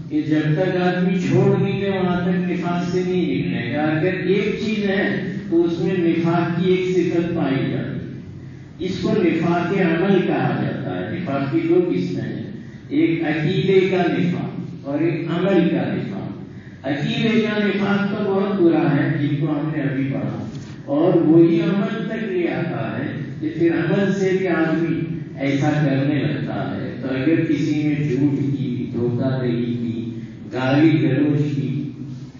کہ جب تک آدمی چھوڑ نہیں دے وہاں تک نفاق سے نہیں نکلے گا. اگر ایک چیز ہے تو اس میں نفاق کی ایک صفت پائی جاتی ہے، اس کو نفاق عمل کہا جاتا ہے. نفاق کی دو قسمیں ہیں، ایک عقیدے کا نفاق اور ایک عمل کا نفاق. عقیدے کا نفاق تو بہت برا ہے جن کو ہم نے ابھی پڑھا، اور وہی عمل تک لے آتا ہے کہ پھر عمل سے بھی آدمی ایسا کرنے لگتا ہے. تو اگر کسی میں جھوٹ کی، دھوکہ دہی کی، گالی گلوچ کی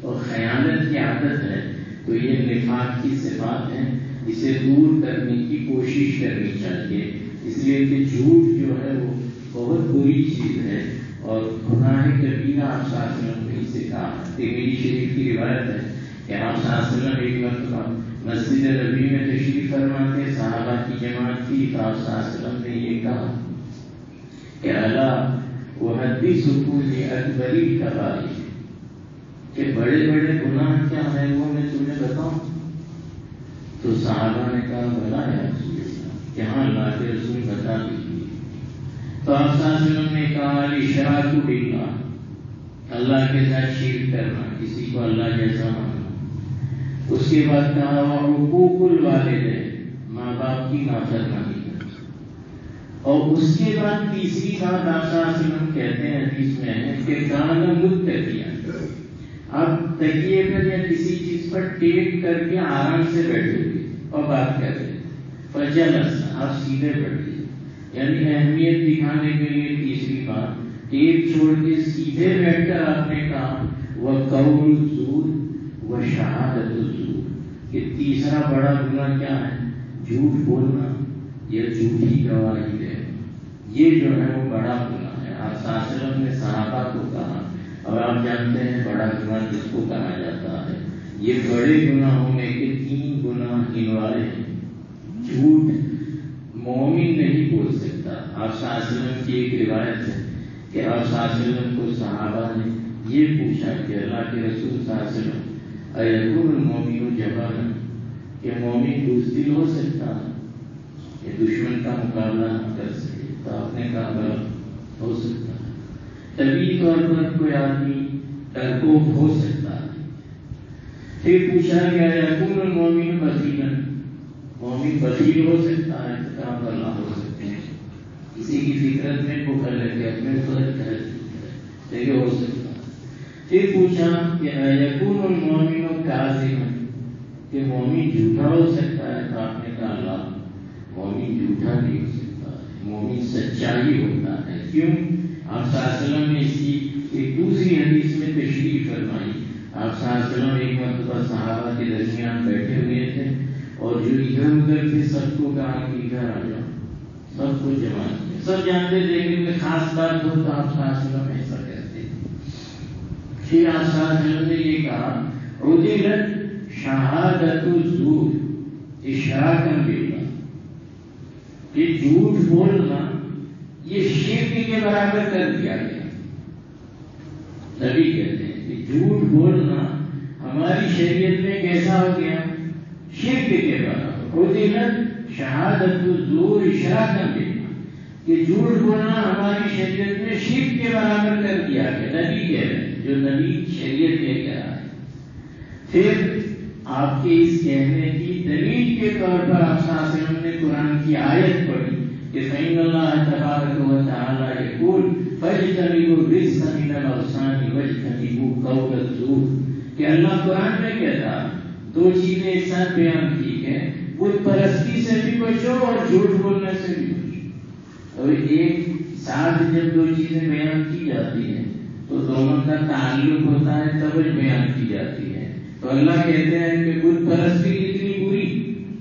اور خیانت کی عادت ہے تو یہ نفاق کی صفات ہیں. اسے دور کرنے کی کوشش کرنی چاہیے، اس لیے کہ جھوٹ جو ہے وہ بہت بری چیز ہے اور گناہ کبیرہ. آپ صلی اللہ علیہ وسلم نے اسے کہا. ترمذی شریف کی روایت ہے کہ آپ صلی اللہ علیہ وسلم ایک مرتبہ مسجد نبوی میں تشریف فرماتے، صحابہ کی جماعت تھی، تو آپ صلی اللہ علیہ وسلم نے یہ کہا کہ الا احدثکم باکبر الکبائر، کہ بڑے بڑے گناہ کیا ہیں وہ میں تمہیں بتاؤں. تو صحابہ نے کہا بلا یا رسول اللہ، کہ ہاں اللہ کے رسول بتا دیجیے. تو آپ صلی اللہ علیہ وسلم نے کہا الاشراک باللہ، اللہ کے ساتھ شرک کرنا، کسی کو اللہ جیسا ماننا. اس کے بعد کہا حقوق الوالدین، ماں باپ کی نافرمانی کرنا. اور اس کے بعد تیسری بات آپ صلی اللہ علیہ وسلم کہتے ہیں حدیث میں ہے کہ کان متکیا، اب تکیے پر یا کسی چیز پر ٹیک کر کے آرام سے بیٹھے ہوئے اور بات کر رہے. فجلس، آپ سیدھے بیٹھے، یعنی اہمیت دکھانے کے لیے تیسری بات ٹیک چھوڑ کے سیدھے بیٹھ کر آپ نے کہا وقول الزور وشہادت الزور، کہ تیسرا بڑا گناہ کیا ہے؟ جھوٹ بولنا یا جھوٹی گواہی دینا. یہ جو ہے وہ بڑا گناہ ہے. آپ صلی اللہ علیہ وسلم نے صحابہ کو کہا، اور آپ جانتے ہیں بڑا گناہ جس کو کہا جاتا ہے. یہ بڑے گناہوں میں کہ تین گناہ گنوائے ہیں. جھوٹ مومن نہیں بول سکتا. آپ صلی اللہ علیہ وسلم کی ایک روایت ہے کہ آپ صلی اللہ علیہ وسلم کو صحابہ نے یہ پوچھا کہ اللہ کے رسول صلی اللہ علیہ وسلم ایکون المؤمن جبانا، کہ مومن بزدل ہو سکتا ہے کہ دشمن کا مقابلہ نہ کر سکے؟ تو آپ نے کہا بلا ہو سکتا ہے. طبی طور پر کوئی آدمی ڈرپوک ہو سکتا ہے. پھر پوچھا گیا یکون المؤمن بخیلا، مومن بخیل ہو سکتا ہے؟ تو کہا بلا ہو سکتے ہیں. کسی کی فکرت میں بخل ہے کہ اپنے فرق ہے لیکن ہو سکتا ہے. پھر پوچھا کہ یکون المؤمن کاذبا، کہ مومن جھوٹا ہو سکتا ہے؟ تو آپ نے کہا لا، مومن جھوٹا نہیں ہو سکتا، مومن سچائی ہوتا ہے. کیوں؟ آپ صلی اللہ علیہ وسلم نے اس کی ایک دوسری حدیث میں تشریح فرمائی. آپ صلی اللہ علیہ وسلم ایک سب جماعت میں سب جانتے تھے کہ کوئی خاص بات ہو تو آپ صلی اللہ علیہ وسلم ایسا کہتے تھے. پھر آپ صلی اللہ علیہ وسلم نے یہ کہا عدلت شہادت الزور اشراکا باللہ، یہ جھوٹ بولنا یہ شرک کے برابر کر دیا گیا. نبی کہتے ہیں کہ جھوٹ بولنا ہماری شریعت میں کیسا ہو گیا؟ شرک کے برابر. عدلت شہادت الزور اشراکا باللہ، کہ جھوٹ بولنا ہماری شریعت میں شرک کے برابر کر دیا گیا. نبی کہہ رہے ہیں، جو نبی شریعت میں کہہ رہا ہے. پھر آپ کے اس کہنے کی دلیل کے طور پر آپ صلی اللہ علیہ وسلم نے قرآن کی آیت پڑھی کہ فإن اللہ تبارک و تعالی یقول فاجتنبوا الرجس من الأوثان واجتنبوا قول الزور، کہ اللہ قرآن میں کہتا دو چیزیں ایک ساتھ بیان کی ہے، بت پرستی سے بھی بچو اور جھوٹ بولنے سے بھی بچو. اور ایک ساتھ جب دو چیزیں بیان کی جاتی ہیں تو دونوں کا تعلق ہوتا ہے تب بیان کی جاتی ہے. تو اللہ کہتے ہیں کہ بت پرستی اتنی بری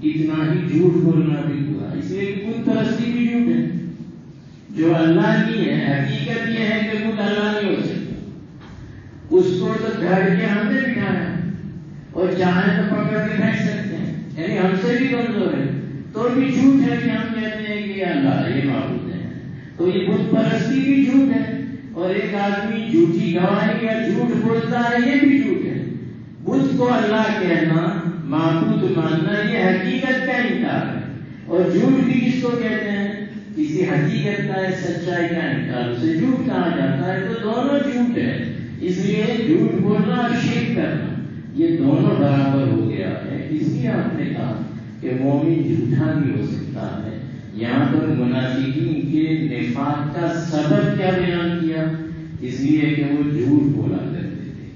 اتنا ہی جھوٹ بولنا بھی برا، اس لیے کہ بت پرستی بھی جھوٹ ہے. جو اللہ کی ہے حقیقت یہ ہے کہ بت اللہ نہیں ہو سکتا. اس کو تو گھڑ کے ہم نے بٹھایا اور چاہے تو پکڑ کے بیٹھ سکتے ہیں، یعنی ہم سے بھی کمزور ہے تو بھی جھوٹ ہے کہ ہم کہتے ہیں کہ یہ اللہ یہ معبود ہے. تو یہ بت پرستی بھی جھوٹ ہے، اور ایک آدمی جھوٹی گواہی یا جھوٹ بولتا ہے یہ بھی جھوٹ ہے. بت کو اللہ کہنا معبود ماننا یہ حقیقت کا انکار ہے، اور جھوٹ بھی کس کو کہتے ہیں؟ کسی حقیقت کا ہے سچائی کا انکار، اسے جھوٹ کہا جاتا ہے. تو دونوں جھوٹ ہے. اس لیے جھوٹ بولنا اور شرک کرنا یہ دونوں برابر ہو گیا ہے. اس لیے آپ نے کہا کہ مومن جھوٹا بھی ہو سکتا ہے. یہاں پر منافقین کے نفاق کا سبب کیا بیان کیا؟ اس لیے کہ وہ جھوٹ بولا کرتے تھے،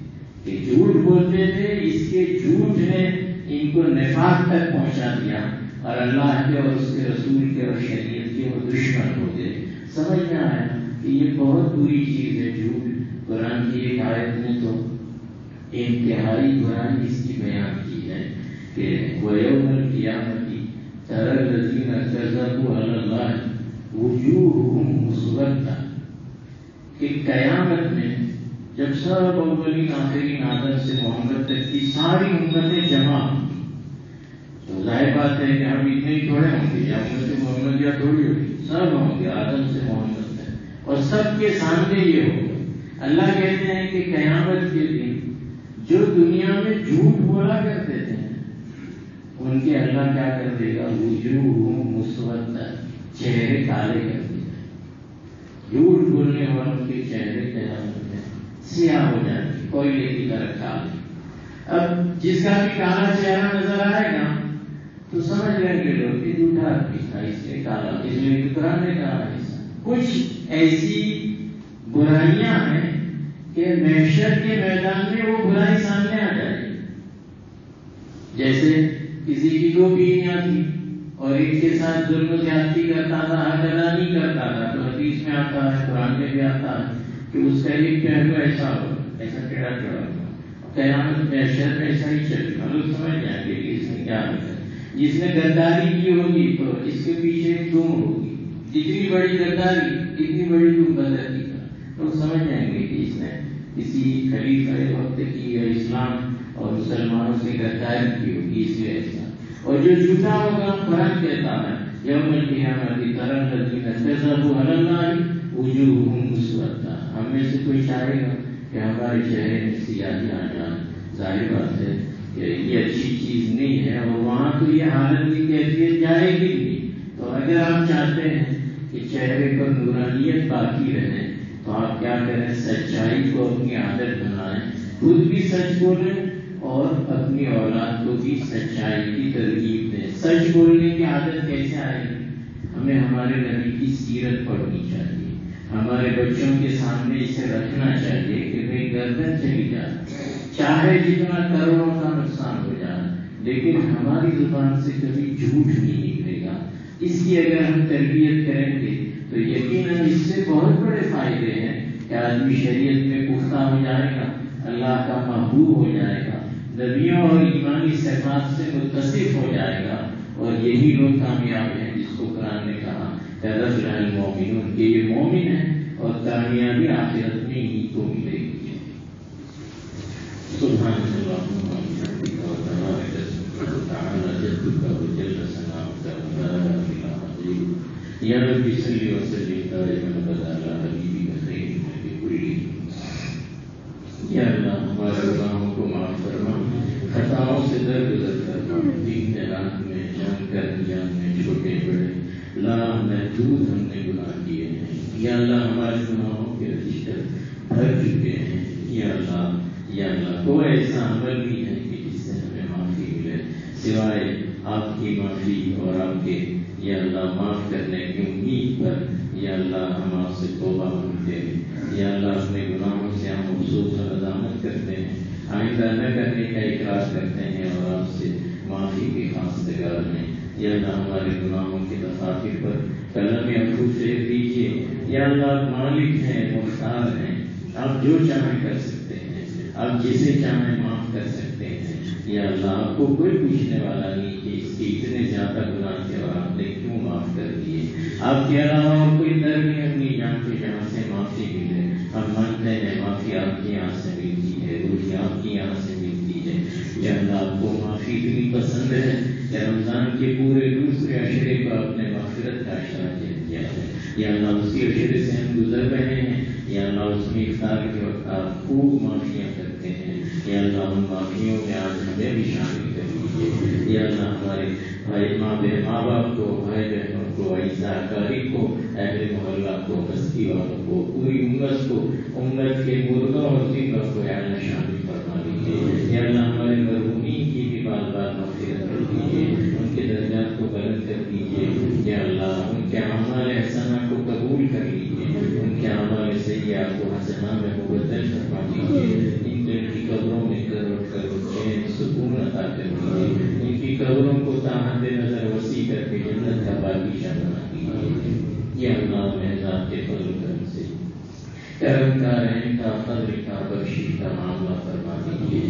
کہ جھوٹ بولتے تھے، اس کے جھوٹ نے ان کو نفاق تک پہنچا دیا اور اللہ کے اور اس کے رسول کے اور شریعت کے وہ دشمن ہو گئے. سمجھ میں آیا کہ یہ بہت بری چیز ہے جھوٹ. قرآن کی ایک آیت نے تو انتہائی برائی اس کی بیان کی ہے کہ وَيَوْمَ الْقِيَامَةِ تَرَى الَّذِينَ كَذَبُوا عَلَى اللَّهِ وُجُوهُهُمْ مُسْوَدَّةٌ، کہ قیامت میں جب سب اولین آخرین آدم سے محمد تک کی ساری امتیں جمع ہوں تو ظاہر بات ہے کہ ہم اتنے ہی تھوڑے ہوں گے، یا امت محمد یا تھوڑی ہوگی، سب ہوں گے آدم سے محمد تک، اور سب کے سامنے یہ ہوگا. اللہ کہتے ہیں کہ قیامت کے دن جو دنیا میں جھوٹ بولا کرتے تھے ان کے اللہ کیا کر دے گا؟ وجوہ مسودہ، چہرے کالے کر دے گا. جھوٹ بولنے والوں کے چہرے قیامت میں سیاہ ہو جائیں گے، کوئلے کی طرح کالے. اب جس کا بھی کالا چہرہ نظر آئے گا تو سمجھ لیں گے لوگ کہ جھوٹا آدمی تھا، اس لیے کالا، اس لیے کہ قرآن نے کہا ایسا. کچھ ایسی برائیاں ہیں کہ محشر کے میدان میں وہ برائی سامنے آ جائے گی. جیسے کسی کی دو بیویاں تھیں اور ایک کے ساتھ ظلم و زیادتی کرتا تھا، حد ادا نہیں کرتا تھا، تو حدیث میں آتا ہے، قرآن میں بھی آتا ہے کہ اس کا ایک پہلو ایسا ہوگا، ایسا ٹیڑھا ٹیڑھا ہوگا. قیامت محشر میں ایسا ہی چلے گا. لوگ سمجھ جائیں گے کہ اس میں کیا ہوتا ہے. جس نے غداری کی ہوگی تو اس کے پیچھے ایک دم ہوگی، اتنی بڑی غداری، اتنی بڑی دم بدرتی کا. لوگ سمجھ جائیں گے کہ اس نے کسی خلیفہ وقت کی یا اسلام اور مسلمانوں سے غداری کی ہوگی، اس لیے ایسا. اور جو جھوٹا ہوگا قرآن کہتا ہے یوم القیامت تری الذین کذبوا علی اللہ وجوہہم مسودہ. ہم میں سے کوئی چاہے گا کہ ہمارے چہرے میں سیاہی آ جائے؟ ظاہر بات ہے کہ یہ اچھی چیز نہیں ہے، اور وہاں تو یہ حالت کی کیفیت جائے گی نہیں. تو اگر آپ چاہتے ہیں کہ چہرے پر نورانیت باقی رہے تو آپ کیا کریں؟ سچائی کو اپنی عادت بنائیں، خود بھی سچ بولیں اور اپنی اولاد کو بھی سچائی کی ترغیب دیں. سچ بولنے کی عادت کیسے آئے گی؟ ہمیں ہمارے نبی کی سیرت پڑھنی چاہیے، ہمارے بچوں کے سامنے اسے رکھنا چاہیے کہ بھائی گردن چلی جائے، چاہے جتنا کروڑوں کا نقصان ہو جائے، لیکن ہماری زبان سے کبھی جھوٹ نہیں نکلے گا. اس کی اگر ہم تربیت کریں گے تو یقیناً اس سے بہت بڑے فائدے ہیں کہ آدمی شریعت میں پختہ ہو جائے گا، اللہ کا محبوب ہو جائے گا، نبیوں اور ایمانی صفات سے متصف ہو جائے گا. اور یہی لوگ کامیاب ہیں جس کو قرآن نے کہا أفلح المؤمنون کہ یہ مومن ہے اور کامیابی آخرت میں ہی کو ملے گی. سبحان اللہ وتبارك اسمك وتعالى جدك وجل ثناؤك ولا إله غيرك يا رب صل وسلم دائما ابدا على حبيبك خير الخلق كلهم. یا اللہ ہمارے گناہوں کو معاف فرما، خطاؤں سے درگزر فرما. دین رات میں جان کر انجان میں چھوٹے بڑے لا محدود ہم نے گناہ کیے ہیں. یا اللہ ہمارے گناہوں کے رجسٹر بھر چکے ہیں. یا اللہ کوئی ایسا عمل نہیں ہے کہ جس سے ہمیں معافی ملے سوائے آپ کی معافی اور آپ کے یا اللہ معاف کرنے کی امید پر. یا اللہ ہم آپ سے توبہ مانگتے ہیں. یا اللہ اپنے گناہوں سے ہم افسوس اور ندامت کرتے ہیں، آئندہ نہ کرنے کا اقرار کرتے ہیں اور آپ سے معافی کی خواستگار ہیں. یا اللہ ہمارے گناہوں کے دفاتر پر قلم عفو سے دیجیے. یا اللہ آپ مالک ہیں، مختار ہیں، آپ جو چاہیں کر سکتے ہیں، آپ جسے چاہیں معاف کر سکتے ہیں. یا اللہ آپ کو کوئی پوچھنے والا نہیں کہ اس کے اتنے زیادہ گناہ تھے اور آپ نے کیوں معاف کر دیے. آپ کے علاوہ اور کوئی در نہیں اپنی جان کے جہاں سے معافی ملے. ہم مانتے ہیں معافی آپ کے یہاں سے ملتی ہے، روزی آپ کے یہاں سے ملتی ہے. یا اللہ آپ کو معافی اتنی پسند ہے کہ رمضان کے پورے دوسرے عشرے کو اپنے مغفرت کا اشارہ کیا ہے. یا اللہ اسی عشرے سے ہم گزر رہے ہیں. یا اللہ اس میں افطار کے وقت آپ خوب معافیاں کرتے ہیں. یا اللہ ان معافیوں میں آج ہمیں بھی شامل کر لیجیے. یا اللہ ہمارے ماں باپ کو، بھائی بہنوں کو، عیسیٰ اقارب کو، اہل محلہ کو، بستی والوں کو، پوری امت کو، امت کے مردوں اور زندہ کو یا اللہ شامل فرما لیجیے. یا اللہ ہمارے مرحومین کی بھی بار بار مغفرت کر دیجیے، ان کے درجات کو بلند کر دیجیے. یا اللہ ان کے اعمال حسنہ کو قبول کر لیجیے، ان کے اعمال سیئات کو حسنہ میں مبدل فرما دیجیے. ان کی قبروں میں کروڑ چین سکون عطا کر دیجیے. ان کی قبروں کو تاحد نظر وسیع کر کے جنت کا باغیچہ بنا دیجیے. یا اللہ محض آپ کے فضل و کرم سے کرم کا، رحم کا، فضل کا، بخشش کا معاملہ فرما دیجیے.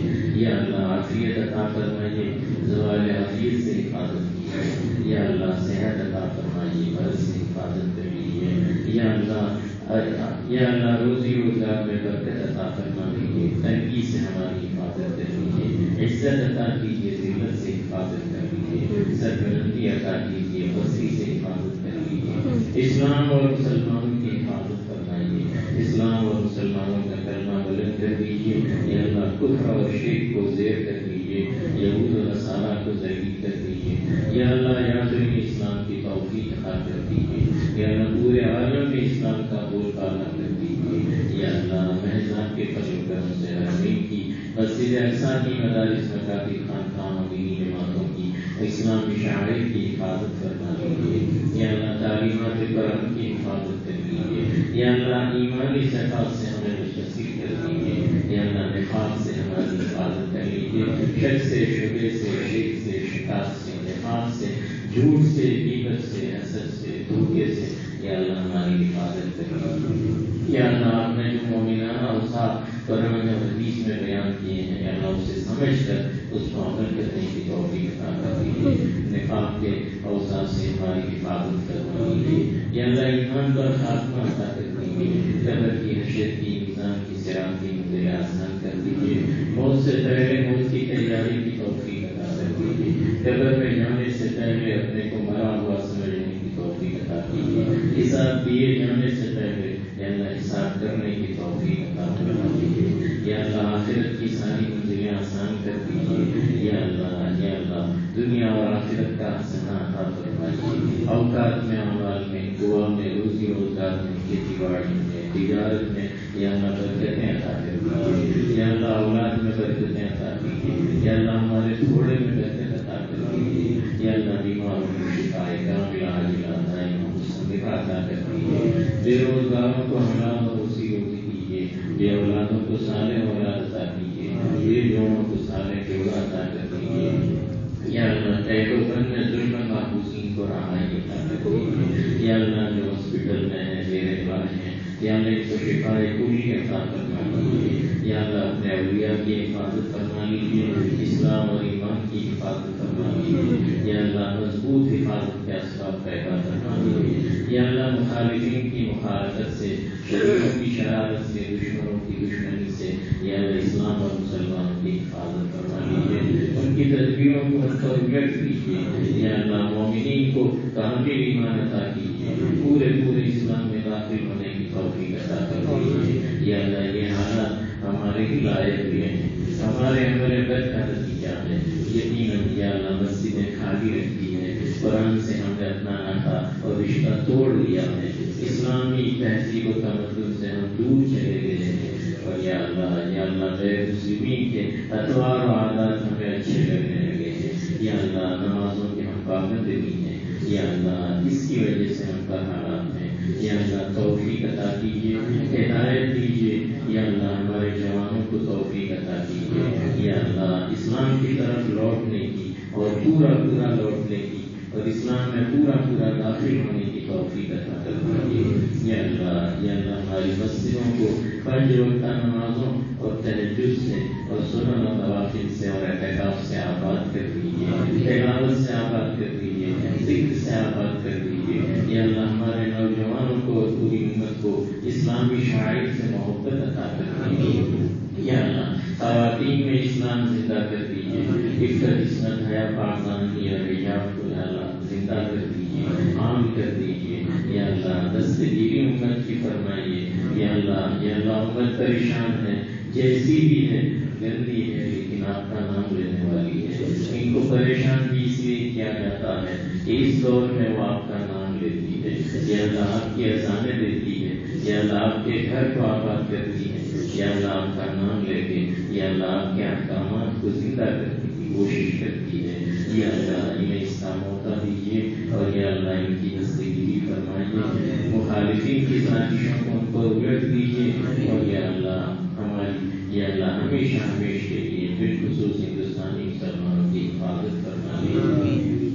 یا اللہ عافیت عطا فرمائیے، زوال عافیت سے حفاظت کیجیے. یا اللہ صحت عطا فرمائیے، مرض سے حفاظت کر لیجیے. یا اللہ روزی روزگار میں برکت عطا فرما دیجیے، تنگی سے ہماری حفاظت کر لیجیے. عزت عطا کیجیے، ذلت سے حفاظت کر لیجیے. سربلندی عطا کیجیے، پستی سے حفاظت کر لیجیے. اسلام اور مسلمانوں کی حفاظت فرمائیے. اسلام اور مسلمانوں کا کلمہ بلند کر دیجیے. یا اللہ کفر اور شرک کو زیر کر دیجیے، یہود و نصارہ کو ذلیل کر دیجیے. یا اللہ یاد اسلام کی توفیق عطا کر دیجیے. یا اللہ پورے عالم میں اسلام کا بول بالا کر دیجیے. یا اللہ محض آپ کے فضل و کرم سے حرمین کی، مسجد اقصیٰ کی، مدارس مکاتب، خانقاہوں، دینی جماعتوں کی، اسلامی شاعر کی حفاظت فرما دیجیے. یا اللہ تعلیمات قرآن کی حفاظت کر دیجیے. یا اللہ ایمانی صفات سے ہمیں متصل کر دیجیے. یا اللہ نفاق سے ہماری حفاظت کر لیجیے. شک سے، شبہ سے، شرک سے، شکاست سے، نفاق سے، جھوٹ سے، غیبت سے، حسد سے، دھوکے سے یا اللہ ہماری حفاظت کر لیجیے. یا اللہ آپ نے جو مومنانہ اوصاف قرآن اور حدیث میں بیان کیے ہیں، یا اللہ اسے سمجھ کر اس کو عمل کرنے کی توفیق عطا کر دیجیے. نفاق کے اوصاف سے ہماری حفاظت فرما دیجیے. یا اللہ ایمان پر خاتمہ عطا کر دیجیے. قبر کی حشر کی، میزان کی، صراط کی منزلیں آسان کر دیجیے. موت سے پہلے موت کی تیاری کی توفیق عطا کر دیجیے. قبر میں جانے سے پہلے اپنے کو مرا ہوا سمجھنے کی توفیق عطا کیجیے. حساب دیے جانے سے پہلے یا اللہ حساب کرنے کی توفیق عطا فرما دیجیے. یا اللہ آخرت کی ساری منزلیں آسان کر دیجیے. یا اللہ دنیا اور آخرت کا حسنہ عطا فرمائیے. اوقات میں، اعمال میں، دعا میں، روزی روزگار میں، کھیتی باڑی میں، تجارت میں یا اللہ برکتیں عطا کر دیجیے. یا اللہ اولاد میں برکتیں عطا کیجیے. یا اللہ ہمارے تھوڑے میں برکت عطا کر دیجیے. یا اللہ بیماروں کو شفائے کاملہ عاجلہ دائمہ مستمرہ عطا کر دیجیے. بے روزگاروں کو حلال اور روزی کیجیے. بے اولادوں کو صالح اولاد عطا کیجیے. بے جوڑوں کو صالح جوڑا عطا کر دیجیے. یا اللہ قید و بند میں ظلم محبوسین کو رہائی عطا کر دیجیے. یا اللہ جو ہاسپٹل میں ہیں، زیر علاج ہیں، یا اللہ ان کو شفائے کلی عطا فرما دیجیے. یا اللہ اپنے اولیاء کی حفاظت فرما لیجیے. اسلام اور ایمان کی حفاظت فرما لیجیے. یا اللہ مضبوط حفاظت کے اسباب پیدا فرما دیجیے. یا اللہ مخالفین کی مخالفت سے، شریعوں کی شرارت سے، دشمنوں کی دشمنی سے یا اللہ اسلام اور مسلمانوں کی حفاظت فرما لیجیے، ان کی تدبیروں کو الٹ کیجیے، یا اللہ مومنین کو کامل ایمان عطا کیجیے، پورے اسلام میں داخل ہونے کی توفیق عطا کر دیجیے، یا اللہ یہ حالات ہمارے ہی لائق ہوئے ہیں، ہمارے ہمارے بد کا نتیجہ ہے، یقیناً یا اللہ مسجدیں خالی رکھی ہے، قرآن سے ہم نے اپنا ناطا اور رشتہ توڑ دیا ہے، اسلامی تہذیب و تمدن سے ہم دور چلے گئے ہیں، اور یا اللہ غیر مسلمین کے اطوار و عادات ہمیں اچھے لگنے لگے ہیں، یا اللہ نمازوں کے ہم پابند نہیں ہیں، یا اللہ اس کی وجہ سے ہم پر حالات ہیں، یا اللہ توفیق عطا کیجیے، ہدایت دیجیے، یا اللہ ہمارے جوانوں کو توفیق عطا کیجیے، یا اللہ اسلام کی طرف لوٹنے کی اور پورا لوٹنے کی اور اسلام میں پورا داخل ہونے کی توفیق عطا کر دیجیے، یا اللہ ہماری مسجدوں کو 5 وقتہ نمازوں اور تہجد سے اور سنن و نوافل سے اور اعتکاف سے آباد کر دیجیے، تلاوت سے آباد کر دیجیے، ذکر سے آباد کر دیجیے، یا اللہ ہمارے نوجوانوں کو اور پوری امت کو اسلامی شعائر سے محبت عطا کر دیجیے، یا اللہ خواتین میں اسلام زندہ کر دیجیے، عفت عصمت حیا پاکدامنی اور حجاب کو یا اللہ زندہ کر دیجیے، عام کر دیجیے، یا اللہ دستگیری امت کی فرمائیے، یا اللہ امت پریشان ہے، جیسی بھی ہے گندی ہے لیکن آپ کا نام لینے والی ہے، ان کو پریشان بھی اس لیے کیا جاتا ہے کہ اس دور میں وہ آپ کا نام لیتی ہے، یا اللہ آپ کی اذانیں دیتی ہے، یا اللہ آپ کے گھر کو آباد کرتی ہے، یا اللہ آپ کا نام لے کے یا اللہ آپ کے احکامات کو زندہ کرنے کی کوشش کرتی ہے، یا اللہ انہیں اس کا موقع دیجیے اور یا اللہ ان کی دستگیری فرمائیے، مخالفین کی سازشوں کو ان کو الٹ دیجیے، اور یا اللہ ہمیشہ کے لیے بالخصوص ہندوستانی مسلمانوں کی حفاظت فرمائیے،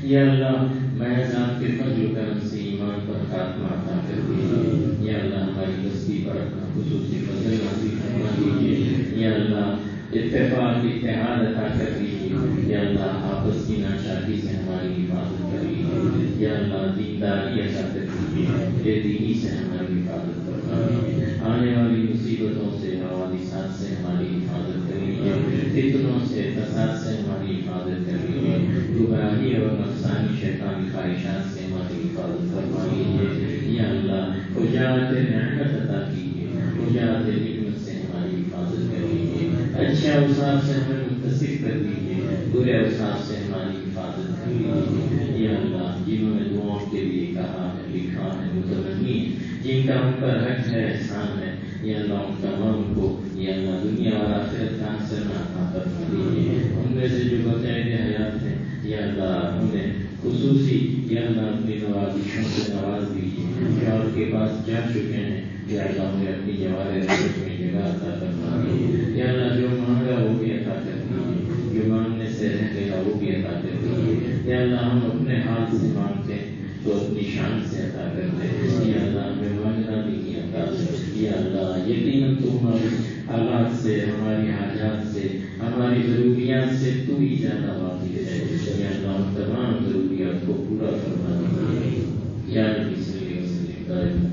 یا اللہ محض آپ کے فضل و کرم سے ایمان پر خاتمہ عطا کر دیجیے، یا اللہ ہماری بستی پر اپنا خصوصی فضل نازل فرما دیجیے، یا اللہ اتفاق اتحاد عطا کر دیجیے، یا اللہ آپس کی ناچاکی سے ہماری حفاظت کر لیجیے، یا اللہ دینداری عطا کر دیجیے، بے دینی سے ہماری حفاظت فرما دیجیے، آنے والی مصیبتوں سے حوادثات سے ہماری حفاظت کر لیجیے، فتنوں سے فساد سے ہماری حفاظت کر لیجیے، گمراہی اور نقصانی شیطانی خواہشات سے ہماری حفاظت فرما لیجیے، یا اللہ حجات نعمت عطا کیجیے، حجات نعمت سے ہماری حفاظت کر لیجیے، اچھے اوصاف سے ہمیں متصف کر دیجیے، برے اوصاف سے ہماری حفاظت کر لیجیے، یا اللہ جنہوں نے دعاؤں کے لیے کہا ہے لکھا ہے متمنی ہے، جن کا ان پر حق ہے احسان ہے، یا اللہ ان تمام کو یا اللہ دنیا اور آخرت کا حاصل عطا فرما دیجیے، ان میں سے جو بقائد حیات ہیں یا اللہ انہیں خصوصی یا اللہ اپنی نوازشوں سے نواز دیجیے، جو آپ کے پاس جا چکے ہیں یا اللہ انہیں اپنی جوار رحمت میں جگہ عطا فرما دیجیے، یا اللہ جو مانگا وہ بھی عطا کر دیجیے، جو مانگنے سے رہ گیا وہ بھی عطا کر دیجیے، یا اللہ ہم اپنے ہاتھ سے مانگتے ہیں تو اپنی شان سے عطا کرتے ہیں، یا اللہ ہمیں مانگنا بھی نہیں عطا، یا اللہ یقیناً تو ہماری حالات سے ہماری حاجات سے ہماری ضروریات سے تو ہی زیادہ واقف ہے، یا اللہ تمام ضروریات کو پورا فرما دیجیے، یا نبی صلی اللہ علیہ وسلم